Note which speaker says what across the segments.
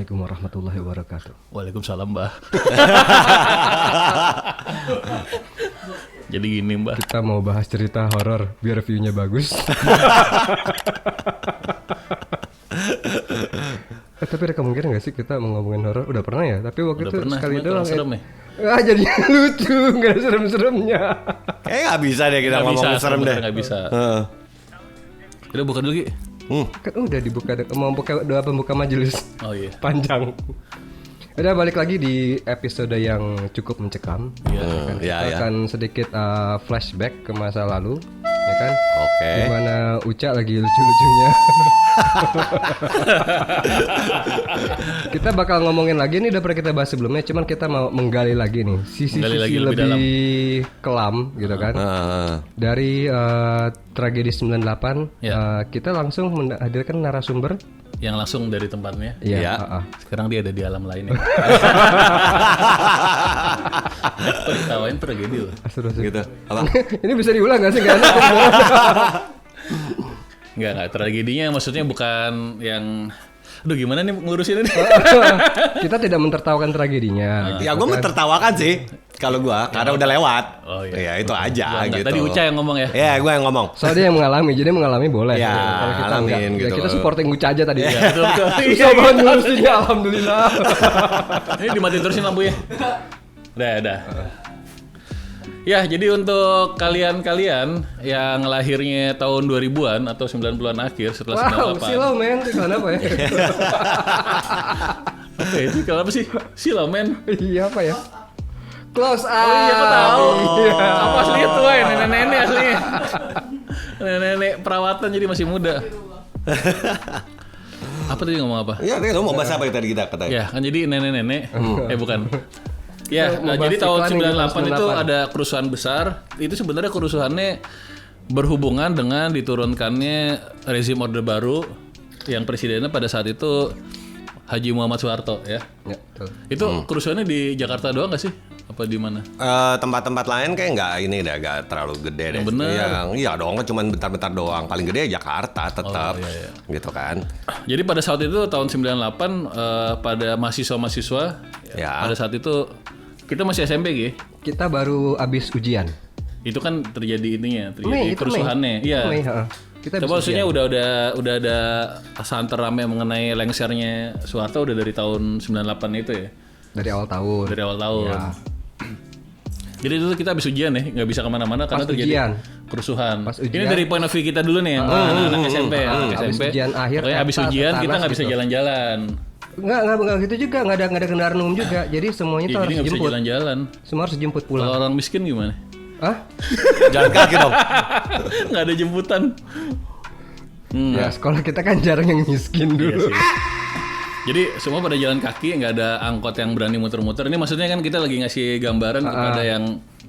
Speaker 1: Assalamualaikum warahmatullahi wabarakatuh.
Speaker 2: Waalaikumsalam, Mbah. Jadi gini, Mbah.
Speaker 1: Kita mau bahas cerita horor biar view-nya bagus. Tapi ada kemungkinan gak sih kita mau ngomongin horor? Udah pernah ya? Tapi waktu
Speaker 2: Udah
Speaker 1: itu
Speaker 2: pernah,
Speaker 1: sekali
Speaker 2: cuman
Speaker 1: doang.
Speaker 2: kurang serem ya?
Speaker 1: Jadi lucu, gak ada serem-seremnya.
Speaker 3: Kayaknya gak bisa deh kita
Speaker 2: Nggak
Speaker 3: ngomongin
Speaker 2: bisa,
Speaker 3: serem deh.
Speaker 2: Nggak bisa. Kita buka dulu, Ki.
Speaker 1: Kan udah dibuka, mau buka doa pembuka majelis.
Speaker 2: Oh iya.
Speaker 1: Panjang. Udah balik lagi di episode yang cukup mencekam.
Speaker 2: Iya.
Speaker 1: Kita akan sedikit flashback ke masa lalu, ya kan?
Speaker 3: Oke.
Speaker 1: Dimana Uca lagi lucu-lucunya. Kita bakal ngomongin lagi, ini udah pernah kita bahas sebelumnya, cuman kita mau menggali lagi nih sisi
Speaker 2: Menggali lagi lebih
Speaker 1: lebih kelam gitu kan. Dari tragedi 98 kita langsung menghadirkan narasumber
Speaker 2: Yang langsung dari tempatnya.
Speaker 1: Iya.
Speaker 2: Sekarang dia ada di alam lain ya. Kok ditawain tragedi loh.
Speaker 1: Astagfirullah.
Speaker 3: Gitu. Apa?
Speaker 1: Ini bisa diulang gak sih? Gak enak.
Speaker 2: Enggak, tragedinya maksudnya bukan yang aduh gimana nih ngurusin ini.
Speaker 1: Kita tidak mentertawakan tragedinya.
Speaker 3: Ya gue mentertawakan sih kalau gue karena udah lewat.
Speaker 2: Oh iya.
Speaker 3: Ya itu aja
Speaker 2: Enggak,
Speaker 3: gitu.
Speaker 2: tadi Uca yang ngomong ya.
Speaker 3: Ya gue yang ngomong.
Speaker 1: Soalnya dia yang mengalami, jadi mengalami boleh.
Speaker 3: Ya,
Speaker 1: Kalau kita
Speaker 3: alamin
Speaker 1: enggak,
Speaker 3: gitu.
Speaker 1: ya kita supporting Uca aja tadi.
Speaker 2: Iya, betul.
Speaker 1: Susah banget ngurusinnya, alhamdulillah.
Speaker 2: Ini dimatiin terusin lampunya. Udah. Ya, jadi untuk kalian-kalian yang lahirnya tahun 2000-an atau 90-an akhir setelah
Speaker 1: Wow,
Speaker 2: 98.
Speaker 1: silau men, itu kenapa ya?
Speaker 2: Oke, itu kenapa sih? Silau men.
Speaker 1: Iya apa ya? Close up.
Speaker 2: Oh iya, kok tahu.
Speaker 1: Iya.
Speaker 2: Apa asli itu, nenek-nenek aslinya. Nenek-nenek perawatan jadi masih muda. Apa tadi ngomong apa?
Speaker 3: Ya, lu mau bahas apa tadi kita katanya?
Speaker 2: Ya, kan jadi nenek-nenek. Bukan. Ya,
Speaker 1: Mau
Speaker 2: jadi
Speaker 1: bahas
Speaker 2: tahun
Speaker 1: iklan
Speaker 2: 98
Speaker 1: nih,
Speaker 2: itu
Speaker 1: 98.
Speaker 2: ada kerusuhan besar. Itu sebenarnya kerusuhannya berhubungan dengan diturunkannya rezim Orde Baru yang presidennya pada saat itu Haji Muhammad Soeharto ya.
Speaker 1: Ya, betul.
Speaker 2: Itu kerusuhannya di Jakarta doang nggak sih? Apa di mana?
Speaker 3: Tempat-tempat lain kayak nggak terlalu gede deh.
Speaker 2: Yang bener.
Speaker 3: Iya dong, cuma bentar-bentar doang. Paling gede Jakarta tetap,
Speaker 2: iya.
Speaker 3: gitu kan.
Speaker 2: Jadi pada saat itu tahun 98 pada mahasiswa-mahasiswa
Speaker 3: Ya.
Speaker 2: pada saat itu kita masih SMP gitu.
Speaker 1: Kita baru habis ujian.
Speaker 2: Itu kan terjadi ininya, terjadi
Speaker 1: Mei, itu
Speaker 2: kerusuhannya.
Speaker 1: Mei.
Speaker 2: Iya.
Speaker 1: Mei, kita habis
Speaker 2: Coba maksudnya
Speaker 1: ujian.
Speaker 2: udah ada santer rame mengenai lengsernya Soeharto udah dari tahun 98 itu ya.
Speaker 1: Dari awal tahun.
Speaker 2: Dari awal tahun.
Speaker 1: Ya.
Speaker 2: Jadi itu kita habis ujian ya, nggak bisa kemana-mana karena terjadi
Speaker 1: ujian.
Speaker 2: kerusuhan.
Speaker 1: Pas ujian.
Speaker 2: Ini dari point of view kita dulu nih, yang anak SMP, anak
Speaker 1: Habis
Speaker 2: SMP.
Speaker 1: ujian akhir,
Speaker 2: Pokoknya habis
Speaker 1: kata
Speaker 2: ujian kita
Speaker 1: Tanas
Speaker 2: nggak bisa
Speaker 1: gitu.
Speaker 2: jalan-jalan.
Speaker 1: Enggak gitu juga, enggak ada kendaraan umum juga. Jadi semuanya
Speaker 2: Ya,
Speaker 1: tuh
Speaker 2: jadi
Speaker 1: harus
Speaker 2: nggak bisa
Speaker 1: jemput.
Speaker 2: jalan-jalan.
Speaker 1: Semua harus jemput
Speaker 2: Kalau
Speaker 1: pulang.
Speaker 2: orang miskin gimana?
Speaker 1: Hah?
Speaker 3: Jalan kaki dong.
Speaker 2: Nggak ada jemputan.
Speaker 1: Ya, sekolah kita kan jarang yang miskin dulu.
Speaker 2: Jadi semua pada jalan kaki, nggak ada angkot yang berani muter-muter. Ini maksudnya kan kita lagi ngasih gambaran kepada yang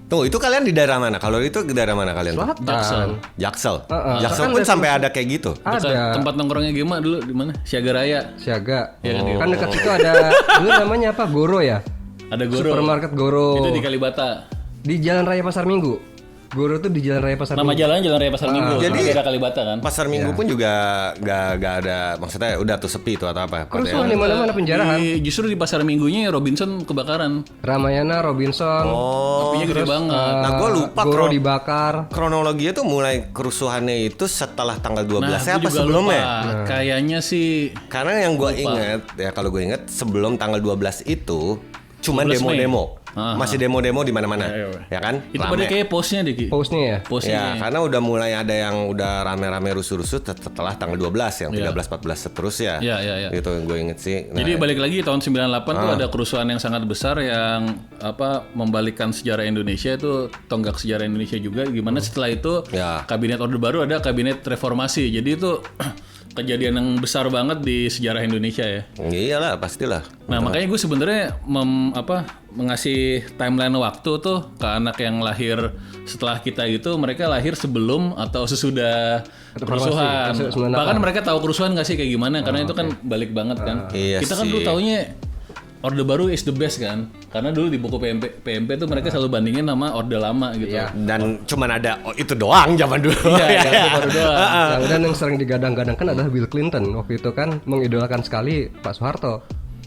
Speaker 3: Tuh, itu kalian di daerah mana? Kalau itu di daerah mana kalian?
Speaker 1: Selatan.
Speaker 3: Jaksel.
Speaker 1: Jaksel
Speaker 3: Jaksel
Speaker 1: kan
Speaker 3: pun
Speaker 1: ada
Speaker 3: sampai ada kayak gitu.
Speaker 2: dekat
Speaker 1: Ada
Speaker 2: tempat nongkrongnya Gema dulu di mana? Siaga Raya.
Speaker 1: Siaga.
Speaker 2: Ya,
Speaker 1: Kan dekat situ ada dulu namanya apa? Goro ya?
Speaker 2: Ada Goro.
Speaker 1: Supermarket Goro.
Speaker 2: Itu di Kalibata.
Speaker 1: Di Jalan Raya Pasar Minggu. Goro tuh di Jalan Raya Pasar
Speaker 2: Nama
Speaker 1: Minggu.
Speaker 2: jalan Jalan Raya Pasar Minggu.
Speaker 3: Jadi-
Speaker 2: Jadi ada Kalibata kan.
Speaker 3: Pasar Minggu pun juga nggak ada, maksudnya udah tuh sepi tuh atau apa?
Speaker 1: Kerusuhan di mana-mana penjarahan.
Speaker 2: Justru di Pasar Minggunya Robinson kebakaran.
Speaker 1: Ramayana, Robinson.
Speaker 3: Oh,
Speaker 2: Apinya gede banget.
Speaker 3: Nah, gua lupa
Speaker 1: Goro dibakar.
Speaker 3: kronologinya tuh mulai kerusuhannya itu setelah tanggal 12
Speaker 2: Nah,
Speaker 3: apa
Speaker 2: aku juga
Speaker 3: sebelumnya?
Speaker 2: lupa. Kayaknya sih
Speaker 3: Karena yang gue inget ya, kalau gue inget sebelum tanggal 12 itu cuma
Speaker 2: 12 Mei.
Speaker 3: demo-demo. Masih demo-demo di mana-mana. Ya kan?
Speaker 2: itu pada
Speaker 3: Rame.
Speaker 2: kayak postnya deh Ki.
Speaker 1: Postnya ya.
Speaker 2: Postnya.
Speaker 3: Ya, karena udah mulai ada yang udah rame-rame rusuh-rusuh setelah tanggal 12 yang 13 14 seterusnya.
Speaker 2: Iya.
Speaker 3: Gitu yang gue inget sih. Nah,
Speaker 2: Jadi balik lagi tahun 98 tuh ada kerusuhan yang sangat besar yang membalikkan sejarah Indonesia, itu tonggak sejarah Indonesia juga. Gimana setelah itu
Speaker 3: Ya.
Speaker 2: kabinet Orde Baru ada kabinet reformasi. Jadi itu kejadian yang besar banget di sejarah Indonesia ya.
Speaker 3: iyalah, pastilah.
Speaker 2: Nah makanya gue sebenarnya mengasih timeline waktu tuh ke anak yang lahir setelah kita gitu, mereka lahir sebelum atau sesudah kerusuhan.
Speaker 1: 98.
Speaker 2: Bahkan mereka tahu kerusuhan nggak sih kayak gimana? Karena itu kan balik banget kan.
Speaker 3: Iya
Speaker 2: Kita kan
Speaker 3: sih.
Speaker 2: dulu taunya Orde Baru is the best kan, karena dulu di buku PMP tuh mereka selalu bandingin sama Orde Lama gitu.
Speaker 1: Iya.
Speaker 3: Dan cuman ada itu doang zaman dulu.
Speaker 2: Iya, itu baru doang.
Speaker 1: Dan yang sering digadang-gadangkan adalah Bill Clinton. Waktu itu kan mengidolakan sekali Pak Soeharto.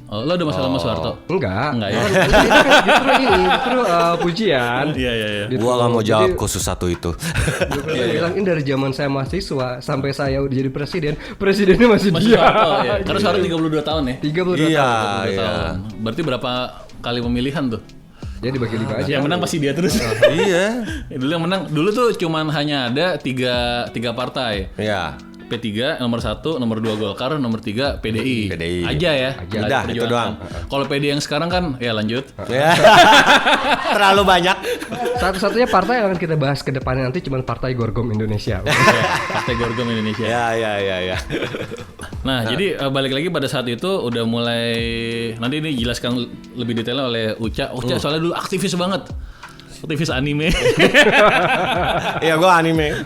Speaker 2: Oh, lo ada masalah sama Soeharto?
Speaker 1: Enggak.
Speaker 2: Enggak ya?
Speaker 1: Justru pujian.
Speaker 2: Iya.
Speaker 1: Gitu.
Speaker 3: Gua nggak mau
Speaker 1: Jadi,
Speaker 3: jawab khusus satu itu.
Speaker 1: Dia bilang ini dari zaman saya mahasiswa sampai saya udah jadi presiden, presidennya masih
Speaker 2: Masih
Speaker 1: dia.
Speaker 2: Soeharto ya. Karena Soeharto 32 tahun ya.
Speaker 1: 32
Speaker 3: Iya,
Speaker 1: tahun.
Speaker 2: 32
Speaker 3: iya.
Speaker 2: tahun. Berarti berapa kali pemilihan tuh?
Speaker 1: Dia dibagi 5 aja.
Speaker 2: Yang menang pasti dia terus.
Speaker 3: Iya.
Speaker 2: Dulu yang menang, dulu tuh cuman hanya ada tiga partai.
Speaker 3: Iya.
Speaker 2: P3 nomor 1, nomor 2 Golkar, nomor 3 PDI.
Speaker 3: PDI.
Speaker 2: Aja ya.
Speaker 1: Aja.
Speaker 2: Nggak ada
Speaker 3: Udah, itu
Speaker 2: perjuangan.
Speaker 3: doang.
Speaker 2: Kalau PDI yang sekarang kan ya lanjut.
Speaker 3: Ya. Terlalu banyak.
Speaker 1: Satu-satunya partai yang akan kita bahas ke depannya nanti cuma Partai Gorgom Indonesia.
Speaker 2: Ya, Partai Gorgom Indonesia.
Speaker 3: Ya.
Speaker 2: Nah, jadi balik lagi pada saat itu udah mulai, nanti ini jelaskan lebih detailnya oleh Uca. Uca soalnya dulu aktivis banget. Aktivis anime.
Speaker 3: Iya, gue anime.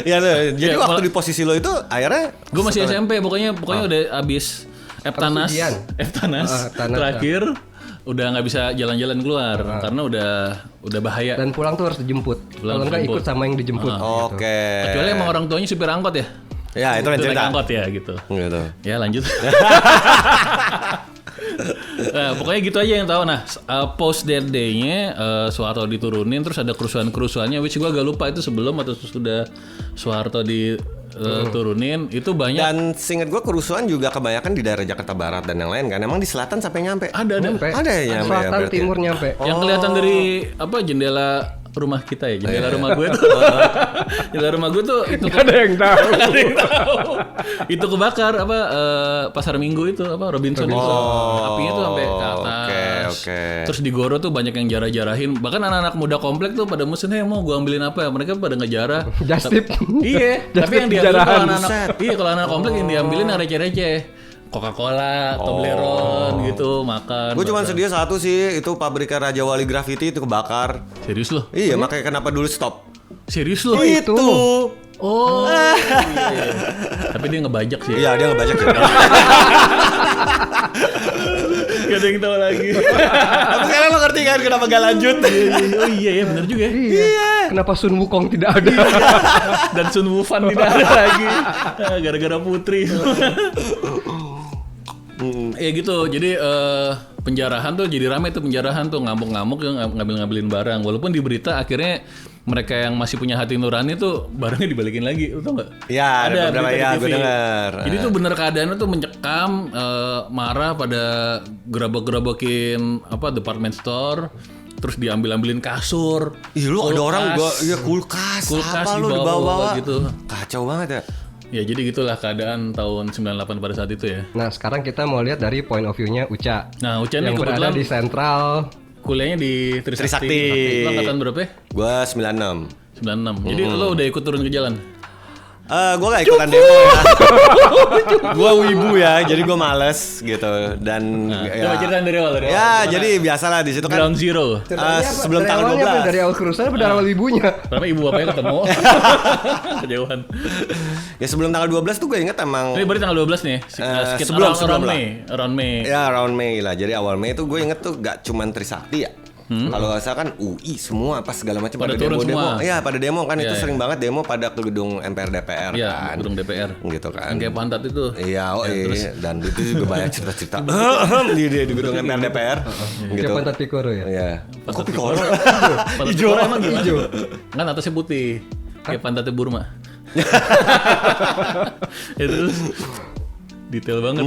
Speaker 3: Iya tuh. Jadi
Speaker 2: Ya,
Speaker 3: waktu di posisi lo itu akhirnya
Speaker 2: Gue masih SMP, pokoknya udah abis Eptanas,
Speaker 1: ujian.
Speaker 2: Eptanas
Speaker 1: Tanas,
Speaker 2: terakhir udah nggak bisa jalan-jalan keluar karena udah bahaya.
Speaker 1: Dan pulang tuh harus dijemput.
Speaker 2: Pulang
Speaker 1: Kalau enggak
Speaker 2: dijemput.
Speaker 1: ikut sama yang dijemput.
Speaker 3: Oke.
Speaker 2: Kecuali emang orang tuanya supir angkot ya.
Speaker 3: Ya, itu kan
Speaker 2: Itu naik
Speaker 3: cerita.
Speaker 2: angkot ya gitu.
Speaker 3: Gitu.
Speaker 2: Ya lanjut. Nah, pokoknya gitu aja yang tahu. Nah, post that day-nya Soeharto diturunin, terus ada kerusuhan-kerusuhannya, which gue agak lupa itu sebelum atau sudah Soeharto diturunin. Itu banyak.
Speaker 3: Dan seinget gue kerusuhan juga kebanyakan di daerah Jakarta Barat dan yang lain kan. Emang di selatan sampai nyampe.
Speaker 2: Ada.
Speaker 1: Nyampe.
Speaker 3: Ada ya nyampe ya,
Speaker 1: Selatan
Speaker 3: berarti.
Speaker 1: timur nyampe.
Speaker 2: Yang kelihatan dari apa jendela rumah kita ya, jendela rumah gue tuh. Jendela rumah gue tuh itu
Speaker 1: Ada yang tahu.
Speaker 2: ada yang tahu. Itu kebakar apa Pasar Minggu itu apa Robinson itu. Apinya tuh sampai ke atas.
Speaker 3: Oke.
Speaker 2: Terus di Goro tuh banyak yang jarah-jarahin. Bahkan anak-anak muda komplek tuh pada musim, mau gua ambilin apa ya? Mereka pada ngejarah.
Speaker 1: Justip.
Speaker 2: Iya,
Speaker 1: Just
Speaker 2: tapi yang
Speaker 1: tip
Speaker 2: diambil
Speaker 1: jarahan.
Speaker 2: kalau anak-anak kalau anak komplek yang diambilin yang receh-receh. Coca-Cola, Toblerone gitu, makan.
Speaker 3: Gue cuma
Speaker 2: bakar.
Speaker 3: sedia satu sih, itu pabrikan Raja Wali Graffiti itu kebakar.
Speaker 2: Serius loh?
Speaker 3: Iya, makanya kenapa dulu stop?
Speaker 2: Serius loh?
Speaker 1: Itu.
Speaker 2: Oh. Iya. Tapi dia ngebajak sih.
Speaker 3: Iya, dia ngebajak ya.
Speaker 2: Gak ada yang tahu lagi.
Speaker 3: Tapi sekarang lo ngerti kan kenapa gak lanjut?
Speaker 2: Oh iya ya benar juga ya.
Speaker 1: Iya. Kenapa Sun Wukong tidak ada?
Speaker 2: Dan Sun Wufan tidak ada lagi. Gara-gara Putri. Ya gitu. Jadi penjarahan tuh jadi rame tuh, penjarahan tuh ngamuk-ngamuk yang ngambil-ngambilin barang. Walaupun di berita akhirnya mereka yang masih punya hati nurani tuh barangnya dibalikin lagi, lu tau nggak?
Speaker 3: Iya, ada beberapa
Speaker 2: berita di
Speaker 3: ya,
Speaker 2: TV.
Speaker 3: gue denger.
Speaker 2: Jadi tuh bener keadaannya tuh mencekam, marah pada gerabak-gerabakin apa department store, terus diambil-ambilin kasur.
Speaker 3: Ih, lu ada orang
Speaker 2: kulkas.
Speaker 3: gua ya kulkas apa lu
Speaker 2: dibawa-bawa
Speaker 3: dibawa-bawa
Speaker 2: gitu.
Speaker 3: Kacau banget ya.
Speaker 2: Ya jadi gitulah keadaan tahun 98 pada saat itu ya.
Speaker 1: Nah, sekarang kita mau lihat dari point of view-nya Uca.
Speaker 2: Nah, Uca nih
Speaker 1: Yang berada
Speaker 2: kebetulan
Speaker 1: di sentral.
Speaker 2: kuliahnya di Trisakti.
Speaker 3: Trisakti.
Speaker 2: Lo angkatan berapa ya?
Speaker 3: Gua 96.
Speaker 2: 96. Jadi lo udah ikut turun ke jalan?
Speaker 3: Gue gak ikutan demo ya. Gue wibu ya, jadi gue males gitu. Dan
Speaker 2: Coba ceritain dari awal.
Speaker 3: ya jadi biasalah di situ kan.
Speaker 2: Ground Zero.
Speaker 3: Sebelum
Speaker 1: dari
Speaker 3: tanggal
Speaker 1: awalnya apa?
Speaker 3: 12.
Speaker 1: Dari awal kerusuhan apa dari awal ibunya?
Speaker 2: Pertama ibu bapaknya ketemu. Kejauhan.
Speaker 3: Ya sebelum tanggal 12 tuh gue inget emang.
Speaker 2: Ini berarti tanggal 12 nih.
Speaker 3: sebelum
Speaker 2: around
Speaker 3: lah.
Speaker 2: Mei. Around Mei.
Speaker 3: Ya around Mei lah. Jadi awal Mei itu gue inget tuh gak cuman Trisakti ya. Kalau nggak salah kan UI semua apa segala macam
Speaker 2: Pada
Speaker 3: pada
Speaker 2: turun
Speaker 3: demo-demo.
Speaker 2: semua.
Speaker 3: Iya pada demo kan itu
Speaker 2: Iya,
Speaker 3: sering banget demo pada ke gedung MPR DPR
Speaker 2: Iya,
Speaker 3: kan.
Speaker 2: gedung DPR.
Speaker 3: Gitu kan.
Speaker 2: Yang kayak pantat itu.
Speaker 3: Iya, dan itu juga banyak cerita-cerita di gedung MPR DPR gitu.
Speaker 1: Kayak pantat pikoro ya.
Speaker 3: Iya. Kok pikor?
Speaker 2: Pantat
Speaker 3: Hijau.
Speaker 2: orang emang gimana? Kan atasnya putih. Kayak pantatnya Burma. Itu detail banget.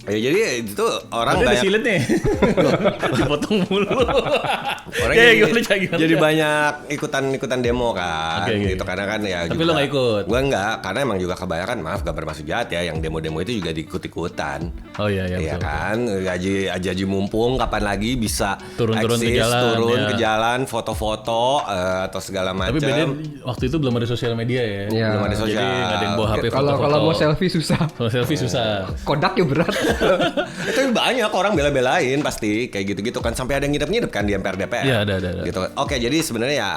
Speaker 3: Ya jadi itu orang
Speaker 2: Berarti ada
Speaker 3: banyak
Speaker 2: silet nih. Dipotong mulu.
Speaker 3: orang
Speaker 2: Ya,
Speaker 3: jadi,
Speaker 2: gimana?
Speaker 3: jadi banyak ikutan demo kan
Speaker 2: Oke.
Speaker 3: gitu karena kan ya
Speaker 2: Tapi
Speaker 3: juga,
Speaker 2: lo nggak ikut?
Speaker 3: Gua enggak karena emang juga kebanyakan maaf gak bermaksud jahat ya yang demo-demo itu juga diikut-ikutan.
Speaker 2: Oh iya
Speaker 3: Iya
Speaker 2: betul.
Speaker 3: kan, aji mumpung kapan lagi bisa
Speaker 2: Turun-turun ke
Speaker 3: eksis,
Speaker 2: jalan,
Speaker 3: turun
Speaker 2: ya.
Speaker 3: ke jalan, foto-foto atau segala macam.
Speaker 2: Tapi beda waktu itu belum ada sosial media ya.
Speaker 1: Iya.
Speaker 3: Belum ada sosial.
Speaker 2: Jadi nggak ada yang bawa HP
Speaker 1: Kalau
Speaker 2: foto-foto.
Speaker 1: mau selfie susah.
Speaker 2: Kalau selfie susah.
Speaker 1: Kodak ya berat.
Speaker 3: Itu banyak orang bela-belain pasti kayak gitu-gitu kan sampai ada yang ngidap-ngidap kan di MPR DPR.
Speaker 2: Iya, ada.
Speaker 3: Gitu. Oke, jadi sebenarnya ya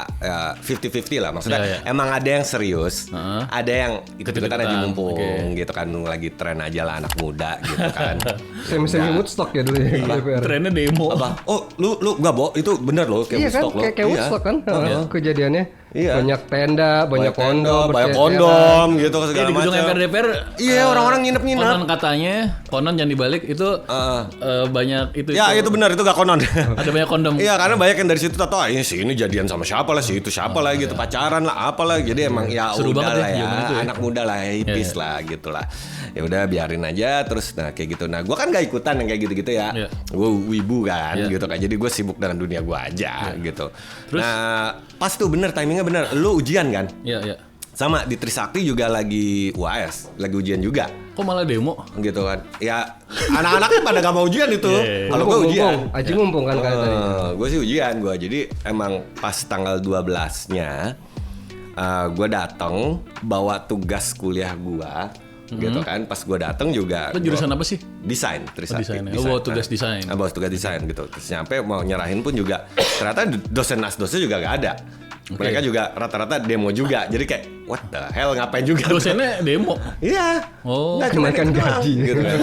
Speaker 3: 50-50 lah maksudnya.
Speaker 2: Iya, iya.
Speaker 3: Emang ada yang serius,
Speaker 2: Heeh.
Speaker 3: ada yang ikut-ikutan aja
Speaker 2: Ikut-ikutan,
Speaker 3: mumpung
Speaker 2: oke.
Speaker 3: gitu kan lagi tren aja lah anak muda gitu kan.
Speaker 1: Semi Woodstock ya dulu ya. DPR.
Speaker 2: Trennya demo.
Speaker 3: Apa? Oh, lu enggak, Bo? Itu bener loh kayak
Speaker 1: Iya kan,
Speaker 3: Woodstock loh.
Speaker 1: kayak
Speaker 3: Iya.
Speaker 1: Woodstock kan kejadiannya.
Speaker 3: Iya.
Speaker 1: Banyak tenda, banyak kondom,
Speaker 3: banyak
Speaker 1: berceceran.
Speaker 3: kondom gitu segala
Speaker 2: Di gedung
Speaker 3: macam.
Speaker 2: MPR DPR.
Speaker 3: Iya, orang-orang nginep-nginep.
Speaker 2: Konon katanya, konon jangan dibalik itu banyak itu.
Speaker 3: Ya itu benar, itu gak konon.
Speaker 2: Ada banyak kondom.
Speaker 3: Iya, karena banyak yang dari situ tahu ini sih ini jadian sama siapa lah, si itu siapa lah gitu, pacaran lah, apalah. Jadi emang ya
Speaker 2: Seru
Speaker 3: udah
Speaker 2: banget
Speaker 3: lah
Speaker 2: ya,
Speaker 3: ya,
Speaker 2: zaman itu ya.
Speaker 3: anak muda lah, hipis lah gitu lah. Ya udah biarin aja terus nah kayak gitu. Nah, gua kan gak ikutan yang kayak gitu-gitu ya.
Speaker 2: Iya.
Speaker 3: Gue wibu kan
Speaker 2: Iya.
Speaker 3: gitu kan. Jadi gue sibuk dengan dunia gue aja gitu. Terus? Nah, pas tuh bener timingnya bener. Lu ujian kan?
Speaker 2: Iya, iya.
Speaker 3: Sama di Trisakti juga lagi UAS, lagi ujian juga.
Speaker 2: Kok malah demo?
Speaker 3: Gitu kan. Ya anak-anaknya pada gak mau ujian itu.
Speaker 2: Iya.
Speaker 3: Kalau gue ujian.
Speaker 1: Aji ngumpung kan kayak tadi.
Speaker 3: Gue sih ujian gue. Jadi emang pas tanggal 12-nya gue datang bawa tugas kuliah gue. Gitu kan. Pas gue datang juga.
Speaker 2: Lo jurusan apa sih?
Speaker 3: Desain, Trisakti.
Speaker 2: desain ya. Oh, bawa tugas desain.
Speaker 3: Bawa tugas desain gitu. Terus nyampe mau nyerahin pun juga ternyata dosen nasdosnya juga gak ada. Mereka juga rata-rata demo juga. Jadi kayak what the hell ngapain juga?
Speaker 2: Dosennya demo.
Speaker 3: Iya.
Speaker 2: Oh.
Speaker 3: Nggak, cuma
Speaker 1: Kenaikan
Speaker 3: itu doang,
Speaker 1: gaji.
Speaker 3: gitu kan.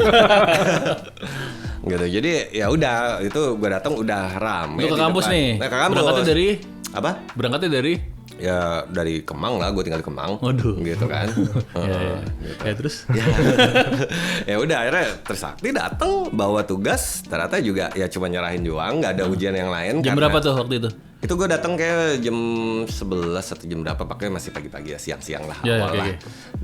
Speaker 3: Gitu. Jadi ya udah itu gue datang udah rame.
Speaker 2: Lo ke
Speaker 3: di
Speaker 2: kampus
Speaker 3: depan.
Speaker 2: nih.
Speaker 3: Nah, ke kampus.
Speaker 2: Berangkatnya dari
Speaker 3: apa?
Speaker 2: Berangkatnya dari
Speaker 3: Ya dari Kemang lah, gue tinggal di Kemang.
Speaker 2: Waduh.
Speaker 3: Gitu kan.
Speaker 2: Ya terus.
Speaker 3: Ya udah akhirnya Trisakti datang bawa tugas, ternyata juga ya cuma nyerahin doang, nggak ada ujian yang lain.
Speaker 2: Jam
Speaker 3: karena-
Speaker 2: berapa tuh waktu itu?
Speaker 3: Itu gue datang kayak jam 11 atau jam berapa, pakai masih pagi-pagi ya, siang-siang lah
Speaker 2: Ya,
Speaker 3: awal
Speaker 2: ya,
Speaker 3: lah.
Speaker 2: oke.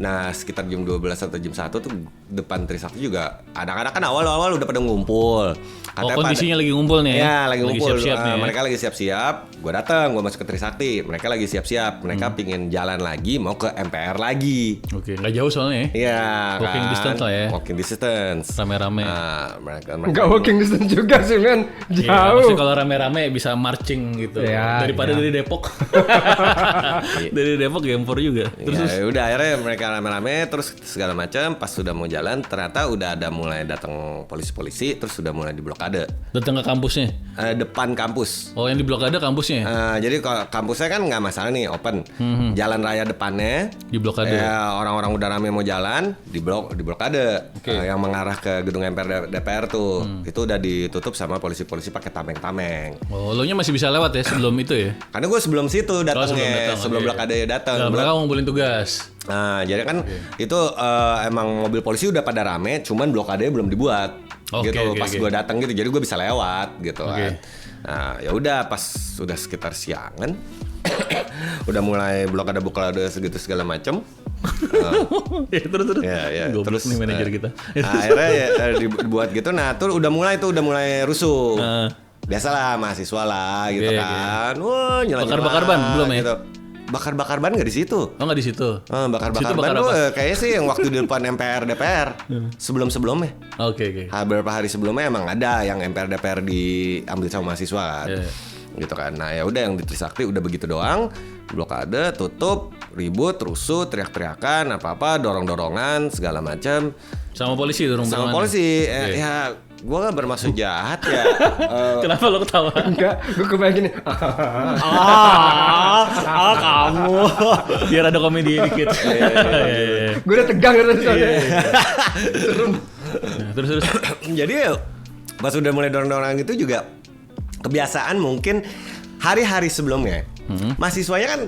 Speaker 3: Nah sekitar jam 12 atau jam 1 tuh depan Trisakti juga anak-anak kan awal-awal udah pada ngumpul.
Speaker 2: Oh, kondisinya lagi ngumpul nih.
Speaker 3: Ya lagi ngumpul.
Speaker 2: siap-siap nih.
Speaker 3: Mereka lagi siap-siap. Gue datang, gue masuk ke Trisakti. Mereka lagi siap-siap. Mereka pingin jalan lagi, mau ke MPR lagi.
Speaker 2: Oke, nggak jauh soalnya ya.
Speaker 3: Iya.
Speaker 2: Walking
Speaker 3: kan?
Speaker 2: distance lah ya.
Speaker 3: Walking distance.
Speaker 2: Rame-rame.
Speaker 3: Nah, mereka
Speaker 1: Enggak walking distance juga sih men.
Speaker 2: Iya,
Speaker 1: Jauh.
Speaker 2: maksudnya kalau rame-rame bisa marching gitu.
Speaker 1: Ya,
Speaker 2: Daripada
Speaker 1: ya.
Speaker 2: dari Depok. Dari Depok Gempor juga. Terus
Speaker 3: Ya udah akhirnya mereka rame-rame terus segala macam. Pas sudah mau jalan ternyata udah ada mulai datang polisi-polisi, terus sudah mulai diblokade
Speaker 2: datang ke kampusnya.
Speaker 3: depan kampus.
Speaker 2: Oh, yang di blokade kampusnya.
Speaker 3: Jadi kalau kampusnya kan nggak masalah nih, open. Jalan raya depannya
Speaker 2: Di blokade.
Speaker 3: ya orang-orang udah rame mau jalan diblokade. Yang mengarah ke gedung MPR DPR tuh itu udah ditutup sama polisi-polisi pakai tameng-tameng.
Speaker 2: Oh, lo nya masih bisa lewat ya sebelum itu ya?
Speaker 3: Karena gue sebelum situ
Speaker 2: sebelum
Speaker 3: datangnya,
Speaker 2: datang,
Speaker 3: sebelum
Speaker 2: oke.
Speaker 3: blokade datang.
Speaker 2: Nah, mereka ngumpulin tugas.
Speaker 3: Nah, jadi kan itu emang mobil polisi udah pada rame, cuman blokadenya belum dibuat.
Speaker 2: Oke,
Speaker 3: Gitu.
Speaker 2: oke,
Speaker 3: Pas
Speaker 2: oke.
Speaker 3: gue datang gitu, jadi gue bisa lewat gitu
Speaker 2: Oke.
Speaker 3: kan. Nah, ya udah pas sudah sekitar siangan, udah mulai blokade segitu segala macem.
Speaker 2: Ya, terus.
Speaker 3: Ya,
Speaker 2: Goblok
Speaker 3: terus
Speaker 2: nih manajer kita.
Speaker 3: akhirnya ya, dibuat gitu. Nah, tuh udah mulai rusuh.
Speaker 2: Nah.
Speaker 3: Biasalah mahasiswa lah gitu
Speaker 2: Oke,
Speaker 3: kan. Wah, nyala-nyala
Speaker 2: Bakar-bakar ban belum ya?
Speaker 3: gitu. Bakar-bakar ban nggak di situ.
Speaker 2: Oh, nggak di situ.
Speaker 3: Bakar-bakar
Speaker 2: Situ
Speaker 3: ban
Speaker 2: bakar
Speaker 3: tuh
Speaker 2: apa?
Speaker 3: kayaknya sih yang waktu di depan MPR DPR sebelum-sebelumnya.
Speaker 2: Oke.
Speaker 3: Beberapa hari sebelumnya emang ada yang MPR DPR diambil sama mahasiswa kan.
Speaker 2: Iya.
Speaker 3: Gitu kan. Nah, ya udah yang di Trisakti udah begitu doang. Blokade, tutup, ribut, rusuh, teriak-teriakan, apa-apa, dorong-dorongan, segala macam.
Speaker 2: Sama polisi tuh
Speaker 3: Sama polisi. Ya, gua gak bermaksud jahat ya.
Speaker 2: Kenapa lo ketawa?
Speaker 1: Enggak, gue kebayang gini.
Speaker 3: Kamu.
Speaker 2: Biar ada komedi dikit. Iya.
Speaker 1: Gue udah tegang gitu soalnya.
Speaker 2: Nah, terus.
Speaker 3: Jadi pas udah mulai dorong-dorongan gitu juga kebiasaan mungkin hari-hari sebelumnya mahasiswanya kan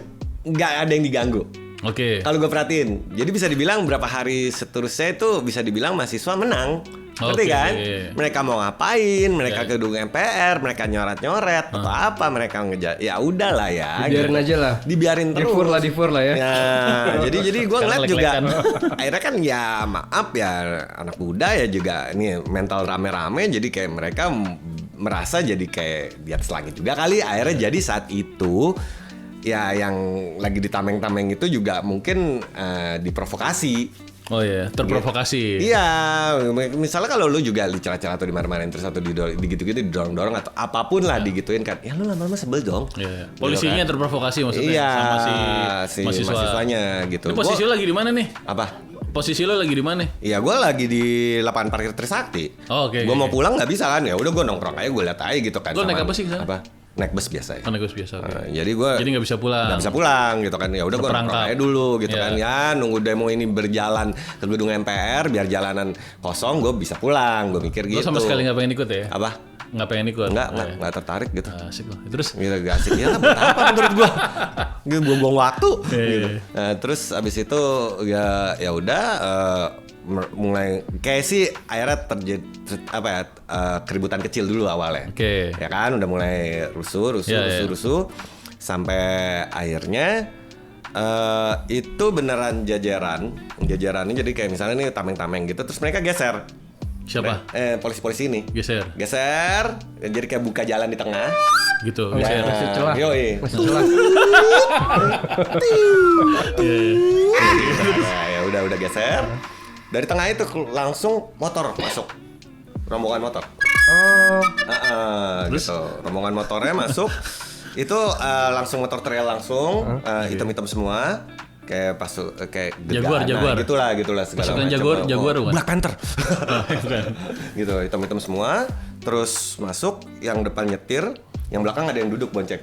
Speaker 3: nggak ada yang diganggu.
Speaker 2: Oke.
Speaker 3: Kalau gue perhatiin, jadi bisa dibilang berapa hari seterusnya itu bisa dibilang mahasiswa menang. Ngerti
Speaker 2: Oke.
Speaker 3: kan? Mereka mau ngapain? Mereka ke gedung MPR, mereka nyoret-nyoret atau apa? Mereka ngejar. Ya udahlah ya.
Speaker 1: Biarin
Speaker 3: gitu.
Speaker 1: aja lah.
Speaker 3: Dibiarin terus.
Speaker 1: Difur lah ya.
Speaker 3: Ya, jadi gue ngeliat
Speaker 2: Sekarang
Speaker 3: juga
Speaker 2: lek-lekan.
Speaker 3: akhirnya kan ya maaf ya anak muda ya juga ini mental rame-rame jadi kayak mereka merasa jadi kayak di atas langit juga kali. Akhirnya jadi saat itu ya yang lagi ditameng-tameng itu juga mungkin diprovokasi.
Speaker 2: Oh iya, terprovokasi.
Speaker 3: Iya, misalnya kalau lu juga dicela-cela atau dimarah-marahin terus atau digitu-gitu didorong-dorong atau apapun lah digituin kan, ya lu lama-lama sebel dong.
Speaker 2: Iya.
Speaker 3: Gitu
Speaker 2: Polisinya
Speaker 3: kan.
Speaker 2: terprovokasi maksudnya
Speaker 3: Iya,
Speaker 2: sama si
Speaker 3: mahasiswanya gitu.
Speaker 2: Lu posisi lo lagi di mana nih?
Speaker 3: Apa?
Speaker 2: Posisi lo lagi di mana?
Speaker 3: Iya, gue lagi di lapangan parkir Trisakti.
Speaker 2: Oh, oke,
Speaker 3: Gue
Speaker 2: oke,
Speaker 3: mau
Speaker 2: oke.
Speaker 3: pulang nggak bisa kan? Ya udah gue nongkrong aja, gue lihat aja gitu kan.
Speaker 2: Lo naik
Speaker 3: sama-
Speaker 2: apa sih ke sana?
Speaker 3: Apa? Naik bus biasa ya.
Speaker 2: Kan gue biasa. Oke.
Speaker 3: Jadi gue
Speaker 2: Jadi nggak bisa pulang.
Speaker 3: nggak bisa pulang gitu kan. Ya udah gue nongkrong
Speaker 2: Terperangkap.
Speaker 3: aja dulu gitu
Speaker 2: Iya.
Speaker 3: kan. Ya nunggu demo ini berjalan ke gedung MPR biar jalanan kosong, gue bisa pulang. Gue mikir
Speaker 2: Lo
Speaker 3: gitu.
Speaker 2: sama sekali nggak pengen ikut ya?
Speaker 3: Apa?
Speaker 2: nggak pengen ikut.
Speaker 3: Nggak tertarik gitu.
Speaker 2: Asik loh. Terus
Speaker 3: Gitu gak asik ya buat apa menurut gua. Gitu buang-buang waktu gitu. Nah, terus abis itu ya udah mulai kayak sih akhirnya terjadi keributan kecil dulu awalnya.
Speaker 2: Oke.
Speaker 3: Ya kan udah mulai rusuh sampai akhirnya itu beneran jajarannya jadi kayak misalnya nih tameng-tameng gitu terus mereka geser.
Speaker 2: siapa?
Speaker 3: Polisi-polisi ini.
Speaker 2: Geser.
Speaker 3: Jadi kayak buka jalan di tengah.
Speaker 2: Gitu,
Speaker 1: Oh,
Speaker 2: geser.
Speaker 1: masih celah.
Speaker 3: Yoi.
Speaker 1: Masih celah.
Speaker 3: Nah, ya udah geser. Dari tengah itu langsung motor masuk. Rombongan motor.
Speaker 1: Oh,
Speaker 3: Gitu. Rombongan motornya masuk. Itu langsung motor trail langsung hitam-hitam semua. Kayak kayak
Speaker 2: Jaguar.
Speaker 3: Gitulah segala
Speaker 2: Pasukan
Speaker 3: macam.
Speaker 2: Jaguar bukan?
Speaker 3: Black Panther. Gitu, hitam-hitam semua. Terus masuk, yang depan nyetir, yang belakang ada yang duduk bonceng.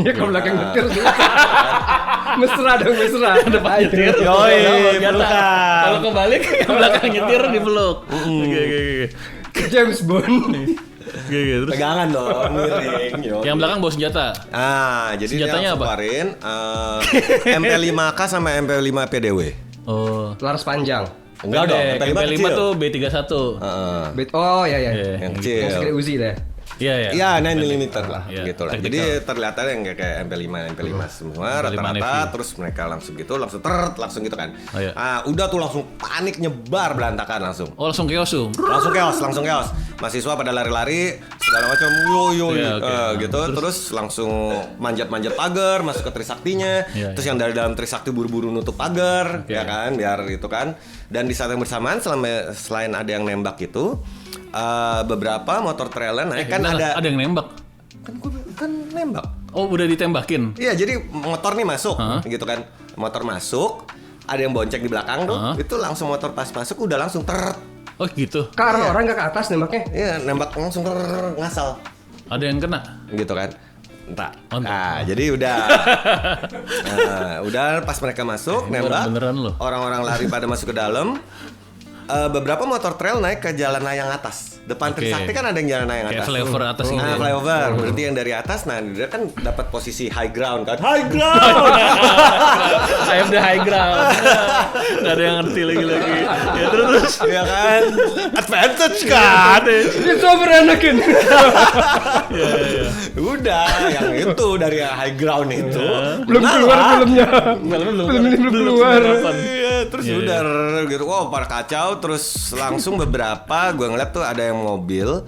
Speaker 1: ya ke belakang nyetir sih. Mesra dong, mesra.
Speaker 2: Depan nyetir.
Speaker 3: Yoi,
Speaker 2: Kalau
Speaker 3: pelukan.
Speaker 2: Kalau kebalik yang belakang nyetir dipeluk. Oke.
Speaker 1: James Bond.
Speaker 2: Terus
Speaker 3: Pegangan dong, miring. Yoi.
Speaker 2: yang belakang bawa senjata.
Speaker 3: Jadi
Speaker 2: Senjatanya
Speaker 3: dia
Speaker 2: apa?
Speaker 3: keluarin MP5K sama MP5 PDW.
Speaker 2: Oh.
Speaker 1: Laras panjang.
Speaker 3: Enggak dong,
Speaker 2: MP5
Speaker 3: kecil.
Speaker 2: tuh B31.
Speaker 1: Oh ya.
Speaker 2: Iya.
Speaker 3: Yang
Speaker 1: Yang
Speaker 3: kecil.
Speaker 1: segede Uzi deh.
Speaker 2: Iya.
Speaker 3: Iya, 9mm lah,
Speaker 2: Iya,
Speaker 3: gitu lah.
Speaker 2: tactical.
Speaker 3: Jadi terlihat yang kayak MP5 semua
Speaker 2: MP5
Speaker 3: rata-rata,
Speaker 2: Navy.
Speaker 3: terus mereka langsung gitu kan.
Speaker 2: Oh, iya.
Speaker 3: Udah tuh langsung panik nyebar berantakan langsung.
Speaker 2: Oh, langsung chaos tuh.
Speaker 3: Langsung chaos. Mahasiswa pada lari-lari segala macam yo
Speaker 2: Iya, oke.
Speaker 3: gitu. Terus langsung manjat-manjat pagar masuk ke Trisaktinya.
Speaker 2: Iya,
Speaker 3: Terus yang dari dalam Trisakti buru-buru nutup pagar,
Speaker 2: Oke.
Speaker 3: ya kan, biar itu kan. Dan di saat yang bersamaan selain ada yang nembak itu beberapa motor trailer naik kan
Speaker 2: Bentar, ada yang nembak.
Speaker 3: kan nembak.
Speaker 2: Oh, udah ditembakin.
Speaker 3: Iya, jadi motor nih masuk gitu kan. Motor masuk, ada yang bonceng di belakang tuh. Itu langsung motor pas masuk udah langsung
Speaker 2: Oh, gitu.
Speaker 1: Ke arah orang nggak ke atas nembaknya.
Speaker 3: Iya, nembak langsung ngasal.
Speaker 2: Ada yang kena.
Speaker 3: Gitu kan. Entah.
Speaker 2: Mantap.
Speaker 3: Nah, jadi udah udah pas mereka masuk nembak.
Speaker 2: Beneran loh.
Speaker 3: Orang-orang lari pada masuk ke dalam. Beberapa motor trail naik ke jalan layang atas. Depan
Speaker 2: Oke.
Speaker 3: Trisakti kan ada yang jalan layang
Speaker 2: Kayak
Speaker 3: atas.
Speaker 2: flyover atas gitu.
Speaker 3: Nah,
Speaker 2: ya.
Speaker 3: flyover. Berarti yang dari atas, nah dia kan dapat posisi high ground kan. High ground.
Speaker 2: I have the high ground. Gak ada yang ngerti lagi. Ya terus.
Speaker 3: Ya kan, advantage kan.
Speaker 1: Itu berenakin.
Speaker 2: Iya.
Speaker 3: Udah, yang itu dari high ground itu
Speaker 1: Belum
Speaker 3: mengalah.
Speaker 1: keluar filmnya. Film ini belum keluar.
Speaker 3: Iya, terus udah gitu. Wow, pada kacau. Terus langsung beberapa gue ngeliat tuh ada yang mobil.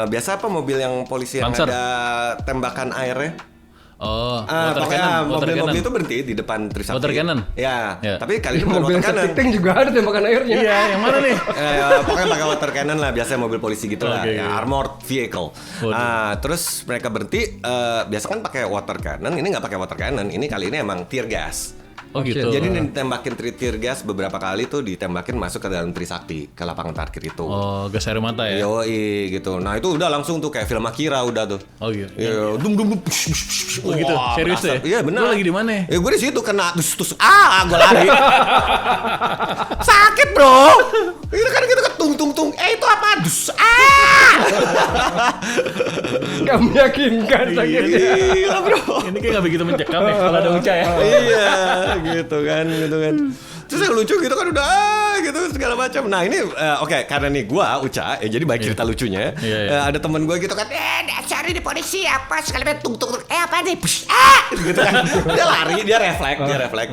Speaker 3: Biasa apa mobil yang polisi yang
Speaker 2: Lancer.
Speaker 3: ada tembakan airnya?
Speaker 2: Oh, water
Speaker 3: Pokoknya
Speaker 2: cannon.
Speaker 3: mobil-mobil itu berhenti di depan Trisakti.
Speaker 2: Water cannon?
Speaker 3: Ya,
Speaker 2: Ya.
Speaker 3: tapi kali ini bukan
Speaker 1: Mobil
Speaker 3: water cannon.
Speaker 1: septic juga ada tembakan airnya.
Speaker 2: Iya, yang mana nih?
Speaker 3: Pokoknya pakai water cannon lah, biasanya mobil polisi gitu lah,
Speaker 2: Oke,
Speaker 3: ya,
Speaker 2: oke.
Speaker 3: armored vehicle.
Speaker 2: Waduh.
Speaker 3: Terus mereka berhenti, biasa kan pakai water cannon, ini nggak pakai water cannon, ini kali ini emang tear gas.
Speaker 2: Oh gitu.
Speaker 3: Jadi ditembakin tear gas beberapa kali tuh ditembakin masuk ke dalam Trisakti, ke lapangan parkir itu.
Speaker 2: Oh, gas air mata ya?
Speaker 3: Yoi gitu. Nah itu udah langsung tuh kayak film Akira udah tuh.
Speaker 2: Oh gitu.
Speaker 3: Iya, dum.
Speaker 2: Oh gitu. Serius
Speaker 3: berasa.
Speaker 2: ya?
Speaker 3: Iya benar.
Speaker 2: Lu lagi di mana?
Speaker 3: Ya gue di situ kena tus. Gue lari. Sakit bro. Itu kan gitu kan tung. Itu apa?
Speaker 1: Gak meyakinkan sakitnya.
Speaker 3: Gila bro.
Speaker 2: Ini kayak gak begitu mencekam ya kalau ada Uca ya.
Speaker 3: Iya gitu kan. Terus yang lucu gitu kan udah gitu segala macam. Nah ini oke, karena nih gua Uca ya jadi baik cerita lucunya.
Speaker 2: Iya.
Speaker 3: Ada temen gua gitu kan dasar ini polisi apa sekali tung apa nih gitu kan. Dia lari, dia refleks.